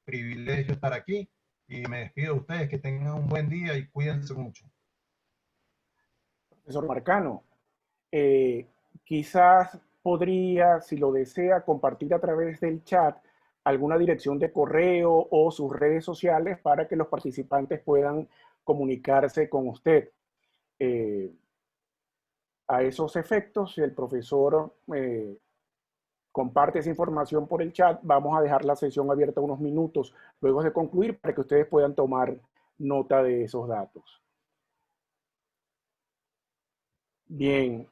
privilegio estar aquí, y me despido de ustedes, que tengan un buen día y cuídense mucho.
Profesor Marcano, quizás podría, si lo desea, compartir a través del chat alguna dirección de correo o sus redes sociales para que los participantes puedan comunicarse con usted. A esos efectos, si el profesor comparte esa información por el chat, vamos a dejar la sesión abierta unos minutos luego de concluir para que ustedes puedan tomar nota de esos datos. Bien,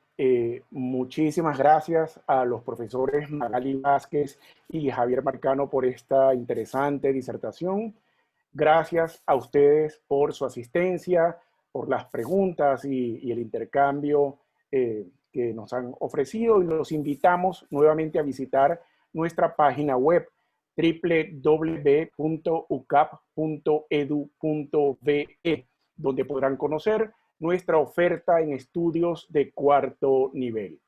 muchísimas gracias a los profesores Magali Vázquez y Javier Marcano por esta interesante disertación. Gracias a ustedes por su asistencia, por las preguntas y el intercambio que nos han ofrecido, y los invitamos nuevamente a visitar nuestra página web www.ucap.edu.be, donde podrán conocer nuestra oferta en estudios de cuarto nivel.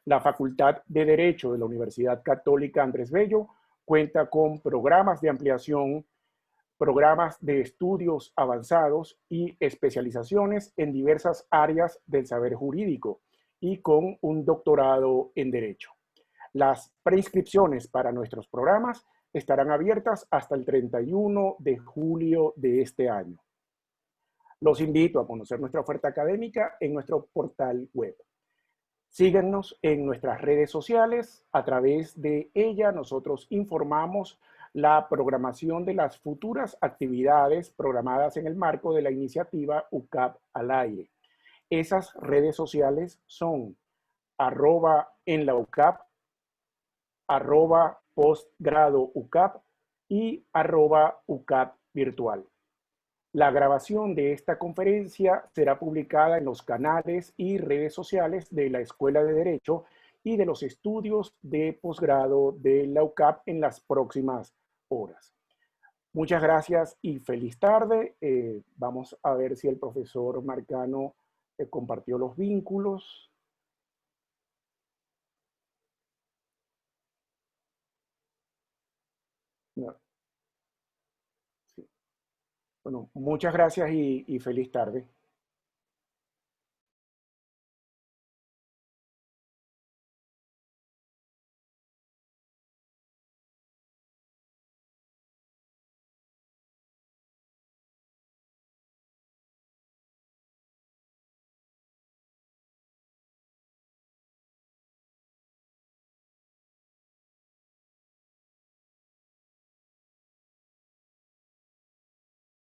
La Facultad de Derecho de la Universidad Católica Andrés Bello cuenta con programas de ampliación, programas de estudios avanzados y especializaciones en diversas áreas del saber jurídico, y con un doctorado en Derecho. Las preinscripciones para nuestros programas estarán abiertas hasta el 31 de julio de este año. Los invito a conocer nuestra oferta académica en nuestro portal web. Síguenos en nuestras redes sociales. A través de ella nosotros informamos la programación de las futuras actividades programadas en el marco de la iniciativa UCAP al aire. Esas redes sociales son @enlaucap, @postgradoucap y @UCAP virtual. La grabación de esta conferencia será publicada en los canales y redes sociales de la Escuela de Derecho y de los estudios de posgrado de la UCAP en las próximas horas. Muchas gracias y feliz tarde. Vamos a ver si el profesor Marcano compartió los vínculos. No. Sí. Bueno, muchas gracias y feliz tarde.